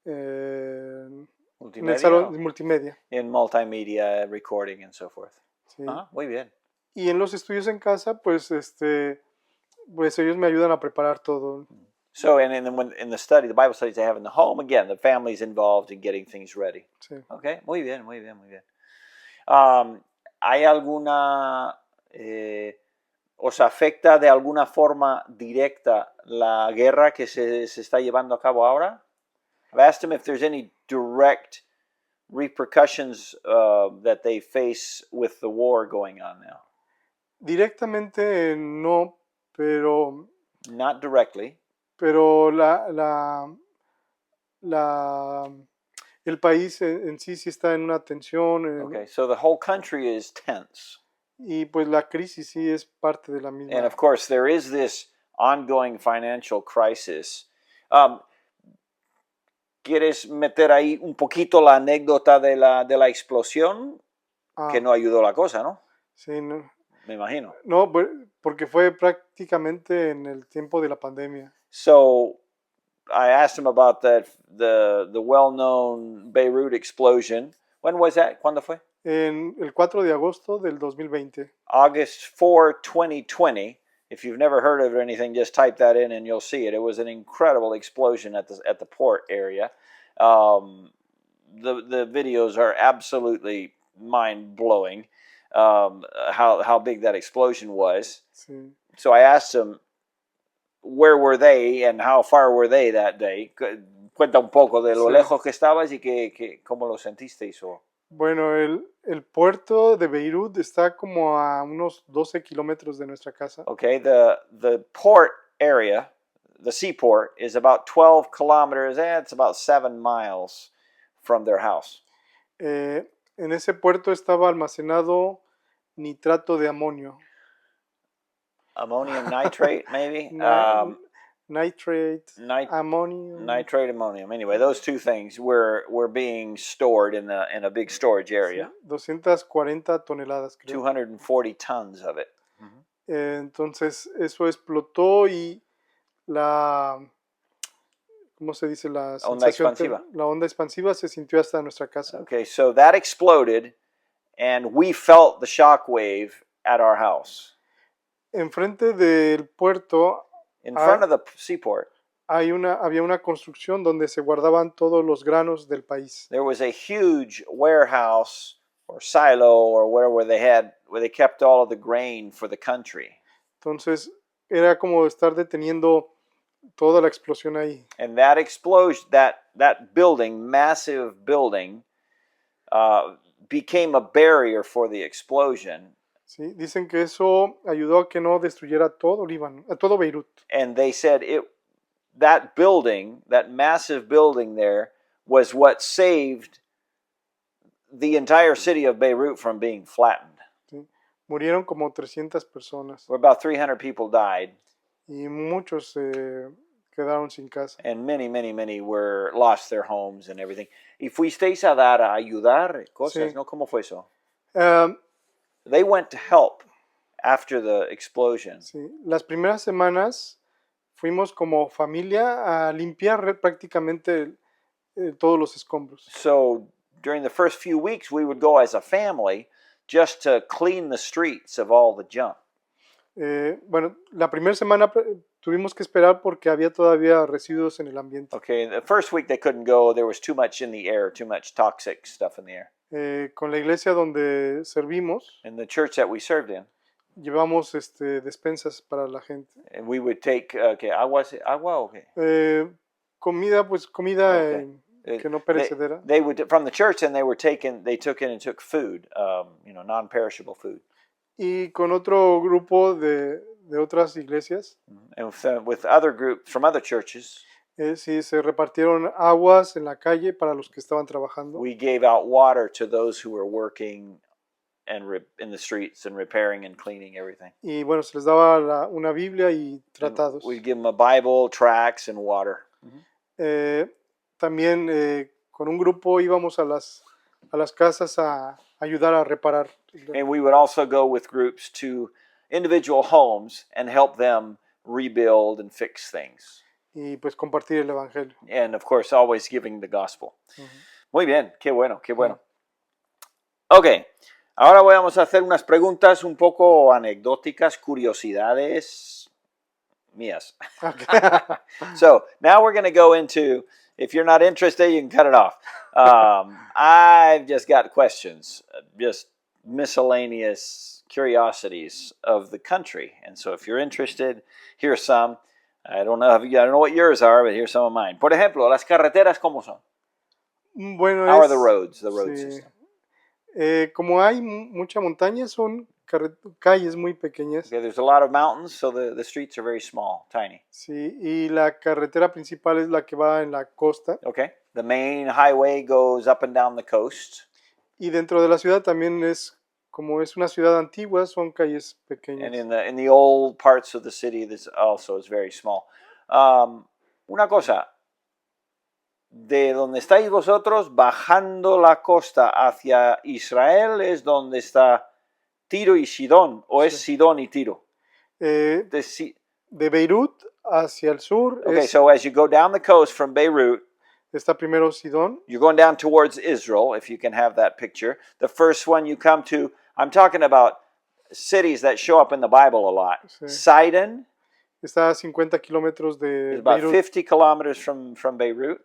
el Multimedia. salón de multimedia. In multimedia, recording and so forth. Sí. Muy bien. Y en los estudios en casa, pues ellos me ayudan a preparar todo. So, and then when in the study, the Bible studies they have in the home, again, the family's involved in getting things ready. Sí. Okay, muy bien, muy bien, muy bien. ¿Hay alguna, os afecta de alguna forma directa la guerra que se está llevando a cabo ahora? I've asked him if there's any direct repercussions that they face with the war going on now. Directamente no, pero Not directly. pero el país en sí sí está en una tensión Okay, so the whole country is tense. y pues la crisis sí es parte de la misma. And of course, there is this ongoing financial crisis. ¿Quieres meter ahí un poquito la anécdota de la explosión? Que no ayudó la cosa, ¿no? Sí, no. Me imagino. No, porque fue prácticamente en el tiempo de la pandemia. So I asked him about the well-known Beirut explosion. When was that? ¿Cuándo fue? En el 4 de agosto del 2020. August 4, 2020. If you've never heard of it or anything, just type that in and you'll see it. It was an incredible explosion at the port area. The videos are absolutely mind-blowing. How big that explosion was. Sí. So I asked him, where were they and how far were they that day? Cuenta un poco de lo lejos que estabas y cómo lo sentisteis. Bueno, el puerto de Beirut está como a unos 12 kilómetros de nuestra casa. Okay, the port area, the seaport, is about 12 kilometers, it's about 7 miles from their house. En ese puerto estaba almacenado nitrato de amonio. Ammonium nitrate, maybe? Nitrate, ammonium. Nitrate, ammonium. Anyway, those two things were being stored in a big storage area. Sí, 240 toneladas, creo. 240 tons of it. Entonces, eso explotó y ¿cómo se dice? La onda expansiva. La onda expansiva se sintió hasta nuestra casa. Okay, so that exploded and we felt the shock wave at our house. Enfrente del puerto, in front of the seaport, había una construcción donde se guardaban todos los granos del país. There was a huge warehouse or silo or where they kept all of the grain for the country. Entonces era como estar deteniendo toda la explosión ahí. And that explosion, that building, massive building, became a barrier for the explosion. Sí, dicen que eso ayudó a que no destruyera todo Líbano, a todo Beirut. And they said that building, that massive building there, was what saved the entire city of Beirut from being flattened. Sí. Murieron como 300 personas. Where about 300 people died. Y muchos quedaron sin casa. And many lost their homes and everything. ¿Y fuisteis a dar a ayudar cosas? Sí. ¿No? ¿Cómo fue eso? They went to help after the explosion. Sí. Las primeras semanas fuimos como familia a limpiar prácticamente todos los escombros. So during the first few weeks, we would go as a family just to clean the streets of all the junk. Bueno, la primera semana tuvimos que esperar porque había todavía residuos en el ambiente. Okay, the first week they couldn't go. There was too much in the air, too much toxic stuff in the air. Con la iglesia donde servimos, In the church that we served in, llevamos despensas para la gente. and we would take agua, okay. Comida, pues comida Okay. que no perecedera. They would from the church, and they took in and took food, non-perishable food. Y con otro grupo de otras iglesias, And with other groups from other churches, sí, se repartieron aguas en la calle para los que estaban trabajando. we gave out water to those who were working and in the streets and repairing and cleaning everything. Y bueno, se les daba una Biblia y tratados. We'd give them a Bible, tracts, and water. También con un grupo íbamos a las casas a ayudar a reparar. And we would also go with groups to individual homes and help them rebuild and fix things. Y pues compartir el evangelio. And of course, always giving the gospel. Muy bien, qué bueno, qué bueno. Ok, ahora vamos a hacer unas preguntas un poco anecdóticas, curiosidades, mías. Okay. So now we're going to go into, if you're not interested, you can cut it off. I've just got questions, just miscellaneous curiosities of the country. And so if you're interested, here's some. I don't know what yours are, but here's some of mine. Por ejemplo, las carreteras, ¿cómo son? Bueno, How are the roads, the road sí. system? Como hay mucha montaña, son calles muy pequeñas. Okay, there's a lot of mountains, so the streets are very small, tiny. Sí, y la carretera principal es la que va en la costa. Okay, the main highway goes up and down the coast. Y dentro de la ciudad también como es una ciudad antigua, son calles pequeñas. And in the old parts of the city, this also is very small. Una cosa, de donde estáis vosotros, bajando la costa hacia Israel, es donde está Tiro y Sidón, o es Sidón y Tiro? De Beirut hacia el sur. Okay, so as you go down the coast from Beirut, está primero Sidón. You're going down towards Israel, if you can have that picture. The first one you come to, I'm talking about cities that show up in the Bible a lot. Sí. Sidon. Está a 50 kilómetros de about Beirut. 50 kilometers from Beirut.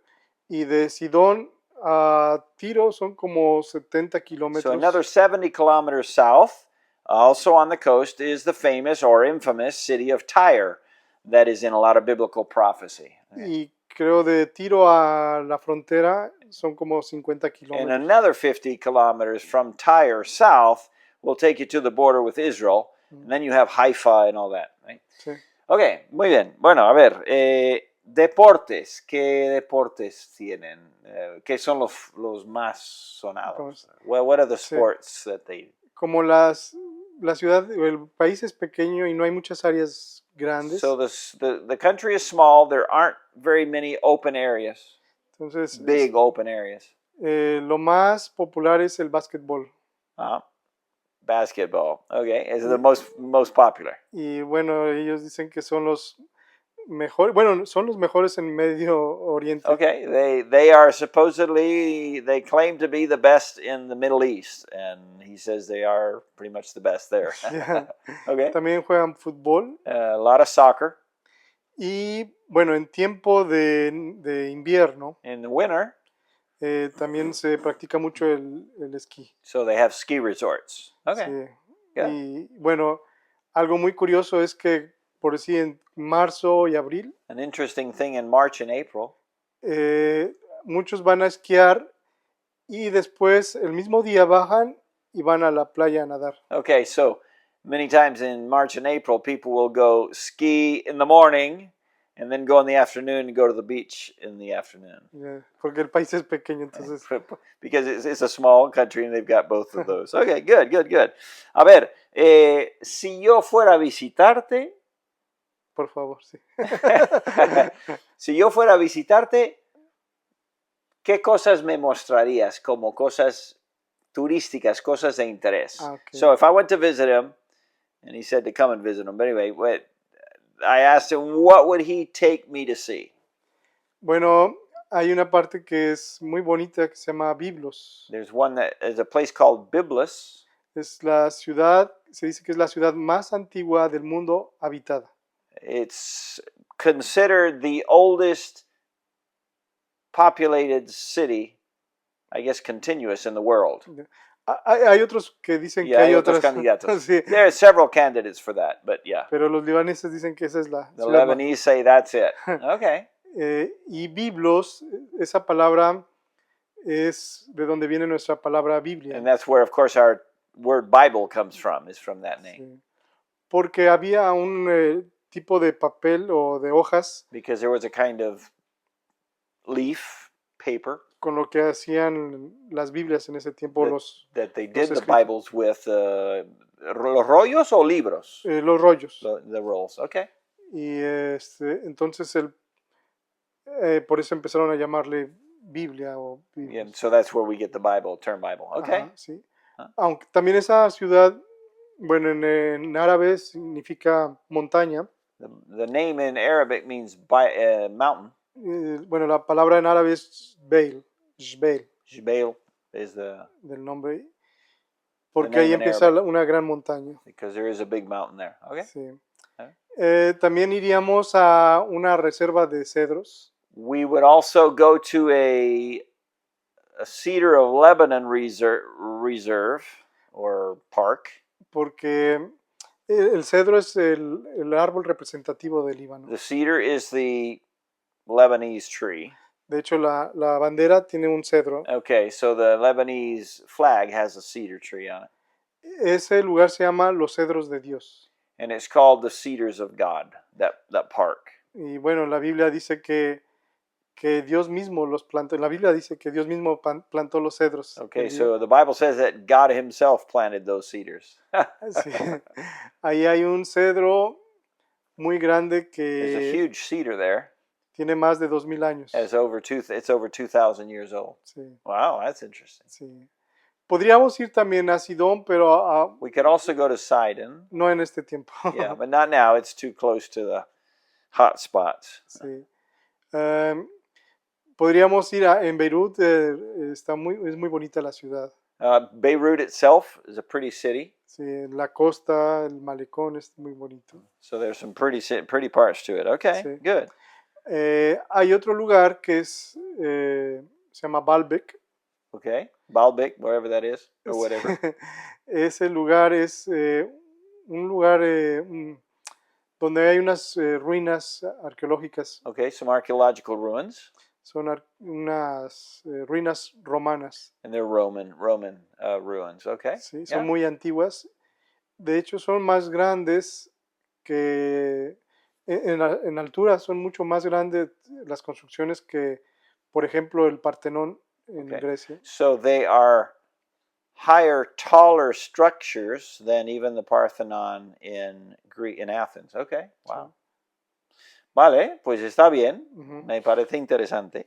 Y de Sidón a Tiro son como 70 kilómetros. So another 70 kilometers south, also on the coast, is the famous or infamous city of Tyre that is in a lot of biblical prophecy. Y creo de Tiro a la frontera son como 50 kilómetros. And another 50 kilometers from Tyre south will take you to the border with Israel. And then you have Haifa and all that, right? Sí. Ok, muy bien. Bueno, a ver, deportes. ¿Qué deportes tienen? ¿Qué son los más sonados? What are the sports that they... Como la ciudad, el país es pequeño y no hay muchas áreas grandes. So the country is small. There aren't very many open areas. Entonces, big open areas. Lo más popular es el básquetbol. Basketball. Okay, is the most popular. Y bueno, ellos dicen que son los mejores, bueno, son los mejores en Medio Oriente. Okay, they are supposedly, they claim to be the best in the Middle East, and he says they are pretty much the best there. Yeah. Okay. También juegan fútbol. A lot of soccer. Y bueno, en tiempo de invierno. In the winter. También se practica mucho el esquí. So they have ski resorts. Okay. Sí. Good. Y bueno, algo muy curioso es que por decir en marzo y abril. An interesting thing in March and April. Muchos van a esquiar y después el mismo día bajan y van a la playa a nadar. Okay, so many times in March and April, people will go ski in the morning. And then go in the afternoon and go to the beach in the afternoon. Yeah, porque el país es pequeño, entonces. Because it's a small country and they've got both of those. Okay, good. A ver, si yo fuera a visitarte. Por favor, sí. Si yo fuera a visitarte, ¿qué cosas me mostrarías como cosas turísticas, cosas de interés? Okay. So if I went to visit him, and he said to come and visit him, but anyway, I asked him, what would he take me to see? Bueno, hay una parte que es muy bonita que se llama Biblos. There's a place called Byblos. Es la ciudad, se dice que es la ciudad más antigua del mundo habitada. It's considered the oldest populated city, I guess, continuous in the world. Hay otros que dicen que hay otros candidatos. Sí. There are several candidates for that, but yeah. Pero los libaneses dicen que esa es la The Lebanese say that's it. Okay. Y Biblos, esa palabra es de donde viene nuestra palabra Biblia. And that's where, of course, our word Bible comes from, is from that name. Sí. Porque había un tipo de papel o de hojas. Because there was a kind of leaf, paper. Con lo que hacían las Biblias en ese tiempo. That they did the Bibles with. ¿Los rollos o libros? Los rollos. The rolls, okay. Y entonces por eso empezaron a llamarle Biblia o Biblia. Yeah, so that's where we get the Bible, term Bible. Okay. Ajá, sí. Aunque también esa ciudad, bueno, en árabe significa montaña. The name in Arabic means mountain. Bueno, la palabra en árabe es Jbeil. Jbeil is del nombre. Porque ahí empieza una gran montaña. Because there is a big mountain there. Okay. Sí. También iríamos a una reserva de cedros. We would also go to a Cedar of Lebanon reserve or park. Porque el cedro es el árbol representativo del Líbano. The cedar is the Lebanese tree. De hecho, la bandera tiene un cedro. Okay, so the Lebanese flag has a cedar tree on it. Ese lugar se llama Los Cedros de Dios. And it's called the Cedars of God, that park. Y bueno, la Biblia dice que Dios mismo los plantó. La Biblia dice que Dios mismo plantó los cedros. Okay, so the Bible says that God himself planted those cedars. Sí. Ahí hay un cedro muy grande There's a que huge cedar there. tiene más de 2000 años. It's over 2,000 years old. Sí, Wow, that's interesting. sí. Podríamos ir también a Sidón, pero We could also go to Sidon. no en este tiempo. Yeah, but not now. It's too close to the hot spots. Sí. Podríamos ir en Beirut, es muy bonita la ciudad. Beirut itself is a pretty city. Sí, la costa, el malecón es muy bonito. So there's some pretty parts to it. Okay, Sí. good. Hay otro lugar que se llama Baalbek. Okay, Baalbek, wherever that is, or whatever. Ese lugar es un lugar donde hay unas ruinas arqueológicas. Okay, some archaeological ruins, Son unas ruinas romanas. and they're Roman ruins. Okay, ¿Sí? yeah. Son muy antiguas. De hecho, son más grandes que... En altura son mucho más grandes las construcciones que, por ejemplo, el Partenón en Okay. Grecia. So they are higher, taller structures than even the Parthenon in Athens. Okay, wow. Vale, pues está bien. Ujú. Me parece interesante.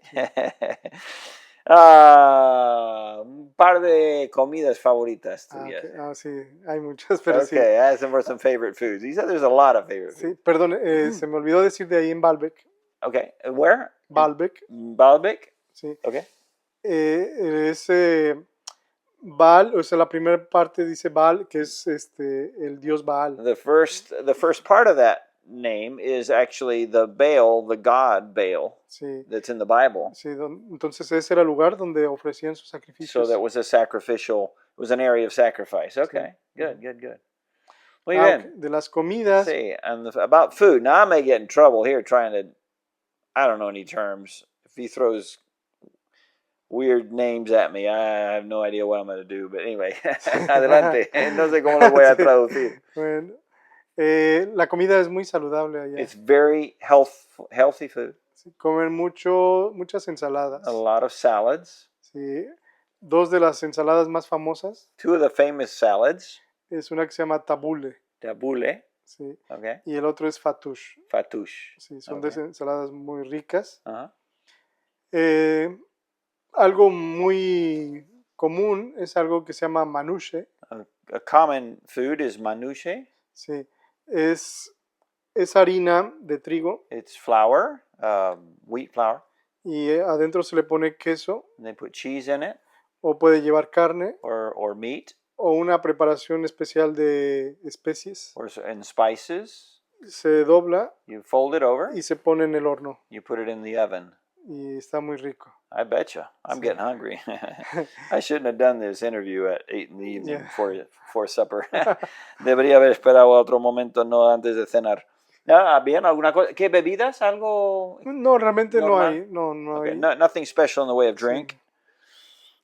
Un par de comidas favoritas tuyas. Ok. Sí, hay muchas, pero sí. Okay, ask them for some favorite foods. You said there's a lot of favorite Sí, foods. perdón, se me olvidó decir de ahí en Baalbek. Okay, where? Baalbek, Baalbek? sí. Okay. Ese Baal, o sea, la primera parte dice Baal, que es el dios Baal. The first part of that name is actually the Baal, the god Baal, Sí, that's in the Bible. sí, entonces ese era el lugar donde ofrecían sus So sacrificios. that was it was an area of sacrifice. Okay, good. Muy Ah, bien. ok. De las comidas, See, and about food. Now I may get in trouble here trying to, I don't know any terms. If he throws weird names at me, I have no idea what I'm going to do. But anyway, adelante. No sé cómo lo voy a traducir. bueno, la comida es muy saludable allá. It's very healthy food. Sí, comen muchas ensaladas. A lot of salads. Sí. Dos de las ensaladas más famosas Two of the famous salads. es una que se llama tabule, Tabbouleh. sí, Okay. y el otro es fatouche. Fatouche. Sí, son Okay. de ensaladas muy ricas. Uh-huh. Algo muy común es algo que se llama manouche. A common food is manouche. Sí, es harina de trigo It's flour, wheat flour. y adentro se le pone queso And they put cheese in it o puede llevar carne or meat o una preparación especial de especies. and spices. Se dobla You fold it over. y se pone en el horno You put it in the oven. y está muy rico. I betcha. I'm Sí. getting hungry. I shouldn't have done this interview at 8 in the evening Yeah. before supper. Debería haber esperado a otro momento, no antes de cenar. Ah, bien, ¿alguna cosa? ¿Qué bebidas? ¿Algo? No, realmente no Normal. hay. No Okay, hay. nothing special in the way of Sí. drink.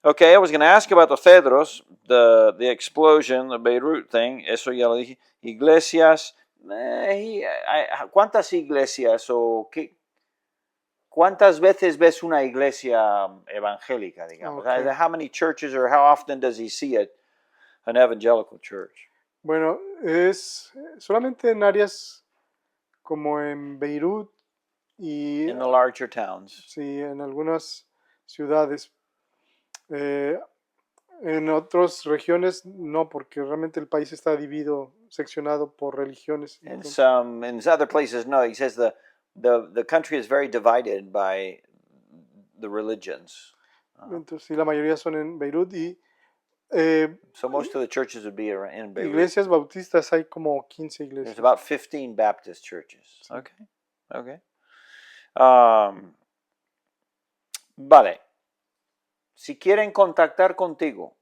Okay, I was going to ask about the cedros, the explosion, the Beirut thing. Eso ya lo dije. Iglesias. ¿Cuántas iglesias o qué? ¿Cuántas veces ves una iglesia evangélica, digamos? Okay. How many churches or how often does he see an evangelical church? Bueno, es solamente en áreas como en Beirut y In the larger towns. sí, en algunas ciudades. En otras regiones no, porque realmente el país está dividido, seccionado por religiones. In Entonces, in other places, no. He says the country is very divided by the religions. entonces, sí, la mayoría son en Beirut y So most of the churches would be in Beirut. Iglesias bautistas hay como 15 There's iglesias. about 15 Baptist churches. Sí. Okay. Okay. Vale. Si quieren contactar contigo,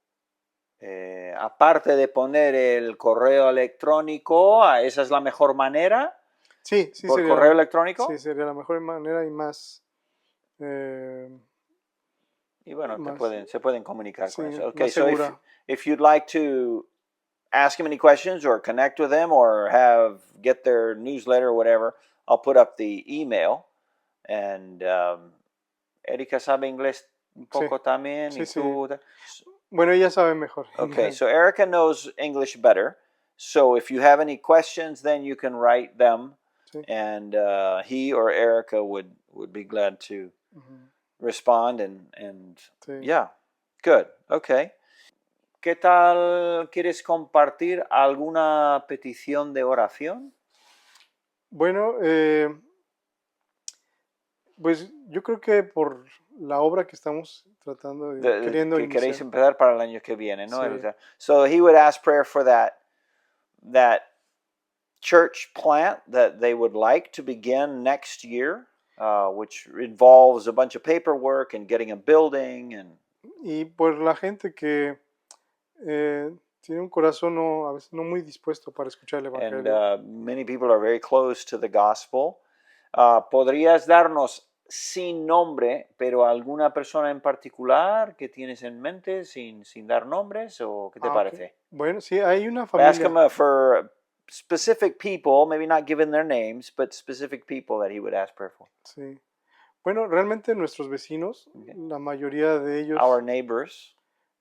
aparte de poner el correo electrónico, ¿esa es la mejor manera? Sí, sí ¿Por sería, correo electrónico? sí, sería la mejor manera y más... Y bueno, más, se pueden comunicar con sí, eso. Okay, más so segura. if you'd like to ask him any questions or connect with them or get their newsletter or whatever, I'll put up the email. And Erika sabe inglés un poco también. Sí, y sí. tú. Bueno, ella sabe mejor. Okay, so Erika knows English better. So if you have any questions, then you can write them. Sí. And he or Erika would be glad to respond. And Sí. yeah, good. Okay. ¿Qué tal? ¿Quieres compartir alguna petición de oración? Bueno, pues yo creo que por la obra que estamos tratando de queriendo que queréis iniciar. empezar para el año que viene, ¿no? Sí. So he would ask prayer for that church plant that they would like to begin next year, which involves a bunch of paperwork and getting a building and. Y por la gente que tiene un corazón a veces no muy dispuesto para escuchar el evangelio. And many people are very close to the gospel. ¿Podrías darnos sin nombre, pero alguna persona en particular que tienes en mente sin dar nombres o qué te parece? Okay. Bueno, sí, hay una Ask familia. him for specific people, maybe not giving their names, but specific people that he would ask prayer for. Sí. Bueno, realmente nuestros vecinos, la mayoría de ellos, our neighbors,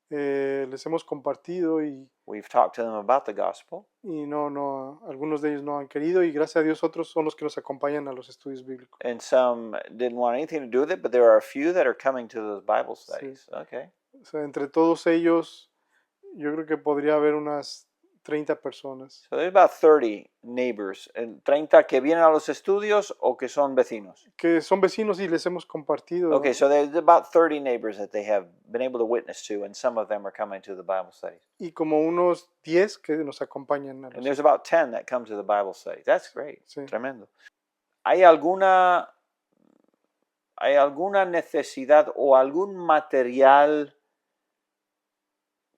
les hemos compartido y we've talked to them about the gospel. Y no, algunos de ellos no han querido y gracias a Dios otros son los que nos acompañan a los estudios bíblicos. And some didn't want anything to do with it, but there are a few that are coming to those Bible studies. Sí. Okay. O sea, entre todos ellos, yo creo que podría haber unas 30 personas. So there's about 30 neighbors, and 30 que vienen a los estudios o que son vecinos. Que son vecinos y les hemos compartido. Okay, so there's about 30 neighbors that they have been able to witness to, and some of them are coming to the Bible studies. Y como unos 10 que nos acompañan. A los And there's about 10 that come to the Bible studies. That's great. Sí. Tremendo. ¿Hay alguna necesidad o algún material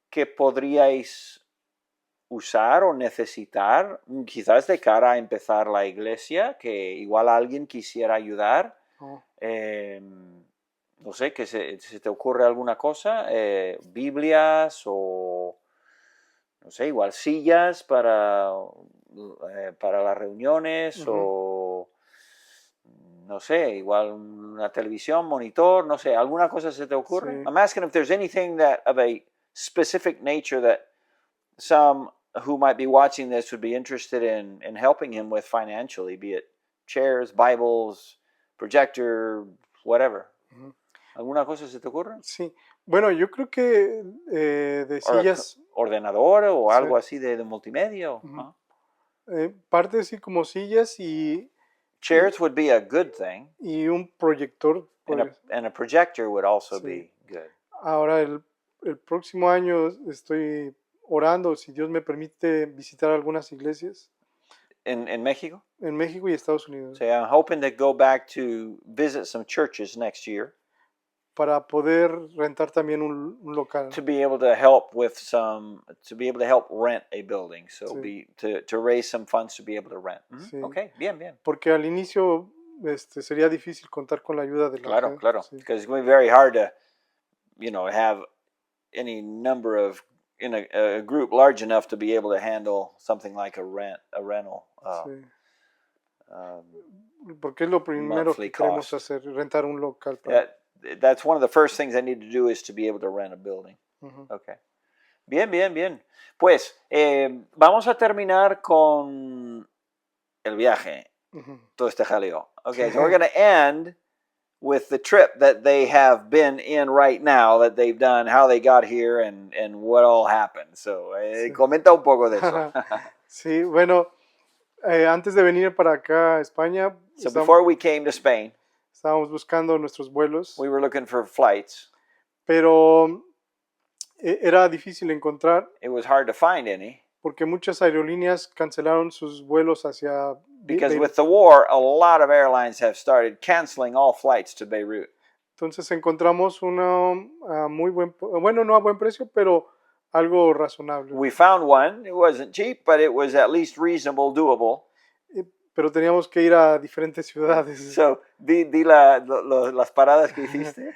que podríais usar o necesitar, quizás de cara a empezar la iglesia, que igual alguien quisiera ayudar? Oh. No sé, que se te ocurre alguna cosa, Biblias o, no sé, igual sillas para las reuniones o, no sé, igual una televisión, monitor, no sé, ¿alguna cosa se te ocurre? Sí. I'm asking if there's anything that of a specific nature that some who might be watching this would be interested in helping him with financially, be it chairs, Bibles, projector, whatever. ¿Alguna cosa se te ocurre? Sí. Bueno, yo creo que de sillas... Ordenador o Sí. algo así de multimedia. Uh-huh. Parte así como sillas y... Chairs would be a good thing. Y un proyector. Pues. And a projector would also Sí. be good. Ahora, el próximo año estoy orando, si Dios me permite, visitar algunas iglesias. ¿En México? En México y Estados Unidos. So I'm hoping to go back to visit some churches next year. Para poder rentar también un local. To be able to help rent a building. So Sí. to raise some funds to be able to rent. Sí. Okay, bien. Porque al inicio sería difícil contar con la ayuda de la Claro. Sí. Because it's going to be very hard to, have any number of in a group large enough to be able to handle something like a rental. Sí. Porque es lo primero que queremos hacer, rentar un local. That's one of the first things I need to do is to be able to rent a building. Uh-huh. Okay. Bien. Pues vamos a terminar con el viaje. Uh-huh. Todo este jaleo. Okay, so we're going to end with the trip that they have been in right now, that they've done, how they got here, and what all happened. So, Sí. Comenta un poco de eso. Sí, bueno, antes de venir para acá a España, So before we came to Spain, estábamos buscando nuestros vuelos, we were looking for flights. pero Era difícil encontrar It was hard to find any porque muchas aerolíneas cancelaron sus vuelos hacia because Beirut. with the war, a lot of airlines have started canceling all flights to Beirut. Entonces encontramos una muy bueno, no a buen precio, pero algo razonable. We found one. It wasn't cheap, but it was at least reasonable, doable. Pero teníamos que ir a diferentes ciudades. So, di las paradas que hiciste.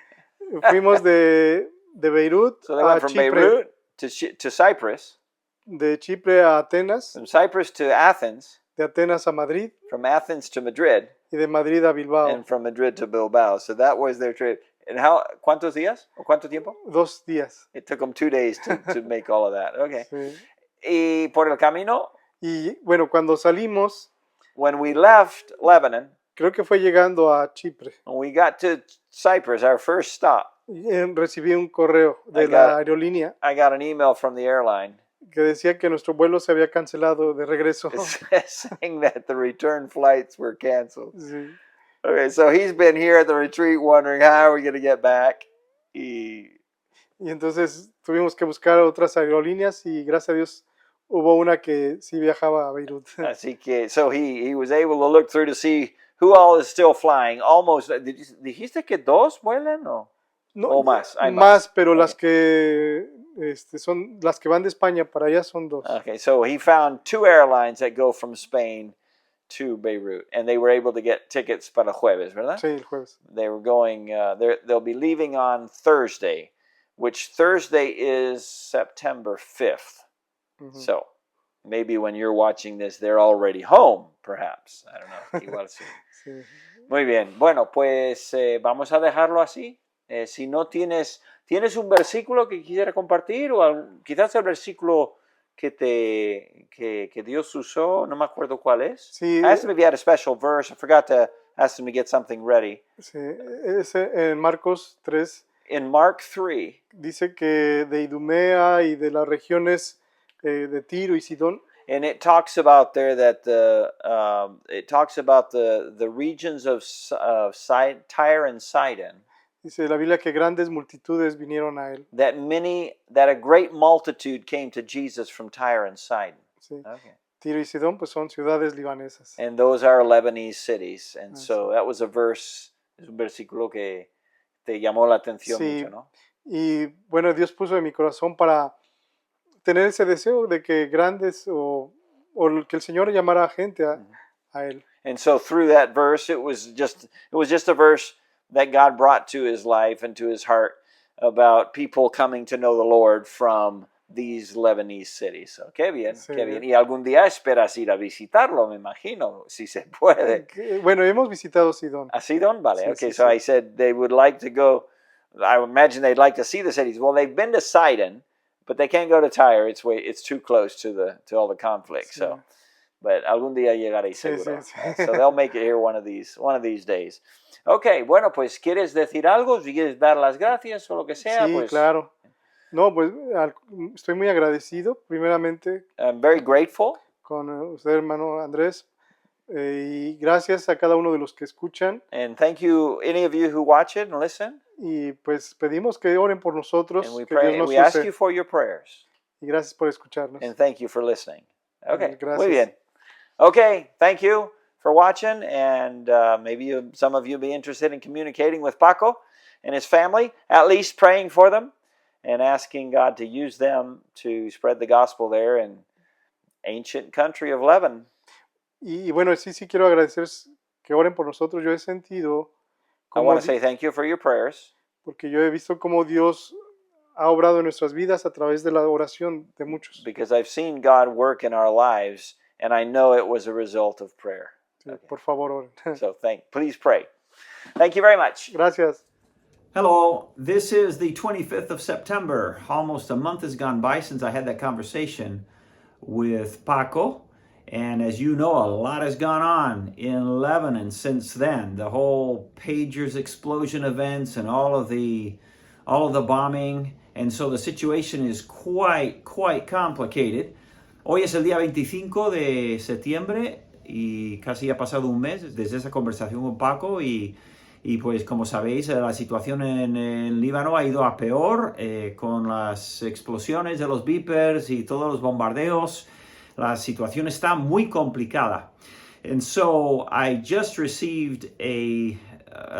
Fuimos de Beirut So they a went from Chipre, Beirut to Cyprus, de Chipre a Atenas, from Cyprus to Athens, de Atenas a Madrid from Athens to Madrid, y de Madrid a Bilbao. and from Madrid to Bilbao. So that was their trip. And ¿cuántos días? ¿O cuánto tiempo? 2 días. It took them 2 days to make all of that. Okay. Sí. Y por el camino, Y bueno, cuando salimos, when we left Lebanon, creo que fue llegando a Chipre, when we got to Cyprus, our first stop, recibí un correo de I la got- aerolínea I got an email from the airline que decía que nuestro vuelo se había cancelado de regreso. saying that the return flights were canceled. Sí. Okay, so he's been here at the retreat wondering how are we going to get back. Y Y entonces tuvimos que buscar otras aerolíneas y gracias a Dios hubo una que sí viajaba a Beirut. así que, so he was able to look through to see who all is still flying. Almost, ¿dijiste que 2 vuelan o? No, O más, hay más, más. pero Ok. las que son las que van de España para allá son 2. Okay, so he found 2 airlines that go from Spain to Beirut, and they were able to get tickets para jueves, ¿verdad? Sí, el jueves. They were going, they'll be leaving on Thursday, which Thursday is September 5th. Ujú. So maybe when you're watching this, they're already home, perhaps. I don't know. Igual sí. Sí. Muy bien. Bueno, pues vamos a dejarlo así. Si no ¿tienes un versículo que quisiera compartir o quizás el versículo que Dios usó, no me acuerdo cuál es? Sí, I asked him if he had a special verse. I forgot to ask him to get something ready. sí, en Marcos 3 In Mark 3, dice que de Idumea y de las regiones de Tiro y Sidón, and it talks about there that the regions of Tyre and Sidon, dice la Biblia que grandes multitudes vinieron a él. that a great multitude came to Jesus from Tyre and Sidon. Sí. Okay. Tiro y Sidón pues son ciudades libanesas. And those are Lebanese cities. And I so that was a verse, es un versículo que te llamó la atención Sí. mucho, ¿no? Y bueno, Dios puso en mi corazón para tener ese deseo de que grandes o que el Señor llamara a gente a él. And so through that verse, it was just a verse that God brought to his life and to his heart about people coming to know the Lord from these Lebanese cities. So, qué bien, Sí. qué bien. Y algún día esperas ir a visitarlo, me imagino, si se puede. Bueno, hemos visitado Sidón. ¿A Sidon? Vale, Sí, okay. sí, So sí. I said they would like to go. I imagine they'd like to see the cities. Well, they've been to Sidon, but they can't go to Tyre. It's too close to all the conflict. Sí. So, but algún día llegaréis Sí, seguro. sí, sí. So they'll make it here one of these days. Okay, bueno, pues ¿quieres decir algo? Si quieres dar las gracias o lo que sea, Sí, pues claro. No, pues estoy muy agradecido, primeramente, I'm very grateful. con usted, hermano Andrés, y gracias a cada uno de los que escuchan. And thank you, any of you who watch it and listen. Y pues pedimos que oren por nosotros, And we que Dios pray, nos we ask use. you for your prayers. Y gracias por escucharnos. And thank you for listening. Okay, Gracias. muy bien. Okay, thank you for watching, and maybe some of you be interested in communicating with Paco and his family, at least praying for them and asking God to use them to spread the gospel there in ancient country of Lebanon. Y bueno, sí quiero agradecer que oren por nosotros. Yo he sentido, I want to say thank you for your prayers, porque yo he visto cómo Dios ha obrado en nuestras vidas a través de la oración de muchos. because I've seen God work in our lives, and I know it was a result of prayer. Sí, por favor, oren. So please pray. Thank you very much. Gracias. Hello, this is the 25th of September. Almost a month has gone by since I had that conversation with Paco. And as you know, a lot has gone on in Lebanon since then. The whole Pagers explosion events and all of the bombing. And so the situation is quite complicated. Hoy es el día 25 de septiembre y casi ha pasado un mes desde esa conversación con Paco y Y pues como sabéis, la situación en el Líbano ha ido a peor con las explosiones de los Vipers y todos los bombardeos. La situación está muy complicada. And so I just received a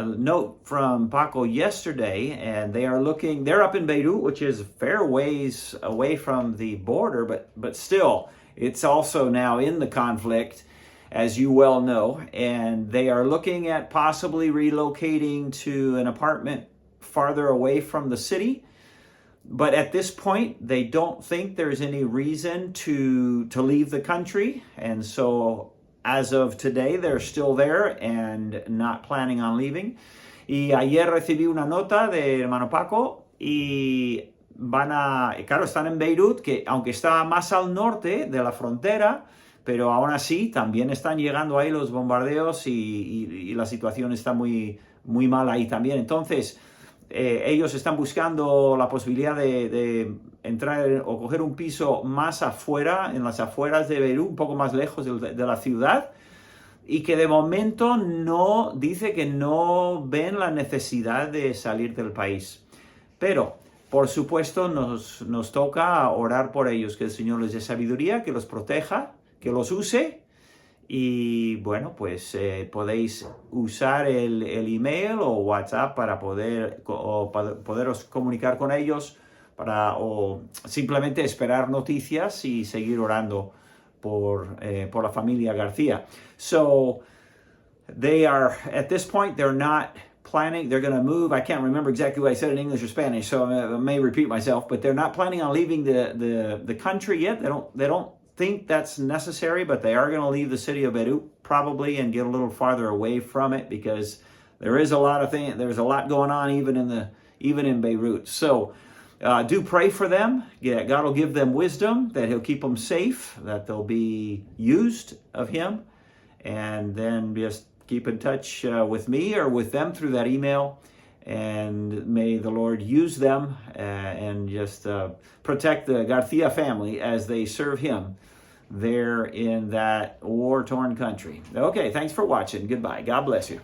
note from Paco yesterday, and they're up in Beirut, which is a fair ways away from the border, but still, it's also now in the conflict, as you well know, and they are looking at possibly relocating to an apartment farther away from the city. But at this point, they don't think there's any reason to leave the country, and so as of today, they're still there and not planning on leaving. Y ayer recibí una nota de hermano Paco y claro, están en Beirut, que aunque está más al norte de la frontera, pero aún así también están llegando ahí los bombardeos y la situación está muy, muy mal ahí también. Entonces, ellos están buscando la posibilidad de entrar o coger un piso más afuera, en las afueras de Beirut, un poco más lejos de la ciudad, y que de momento dice que no ven la necesidad de salir del país. Pero, por supuesto, nos toca orar por ellos, que el Señor les dé sabiduría, que los proteja, que los use. Y bueno, pues podéis usar el email o WhatsApp para poderos comunicar con ellos o simplemente esperar noticias y seguir orando por la familia García. So they are, at this point, they're not planning, they're going to move. I can't remember exactly what I said in English or Spanish, so I may repeat myself, but they're not planning on leaving the country yet. They don't think that's necessary, but they are going to leave the city of Beirut probably and get a little farther away from it, because there is there's a lot going on even in Beirut. So do pray for them. Yeah, God will give them wisdom, that he'll keep them safe, that they'll be used of him, and then just keep in touch with me or with them through that email. And may the Lord use them and just protect the Garcia family as they serve him there in that war-torn country. Okay, thanks for watching. Goodbye. God bless you.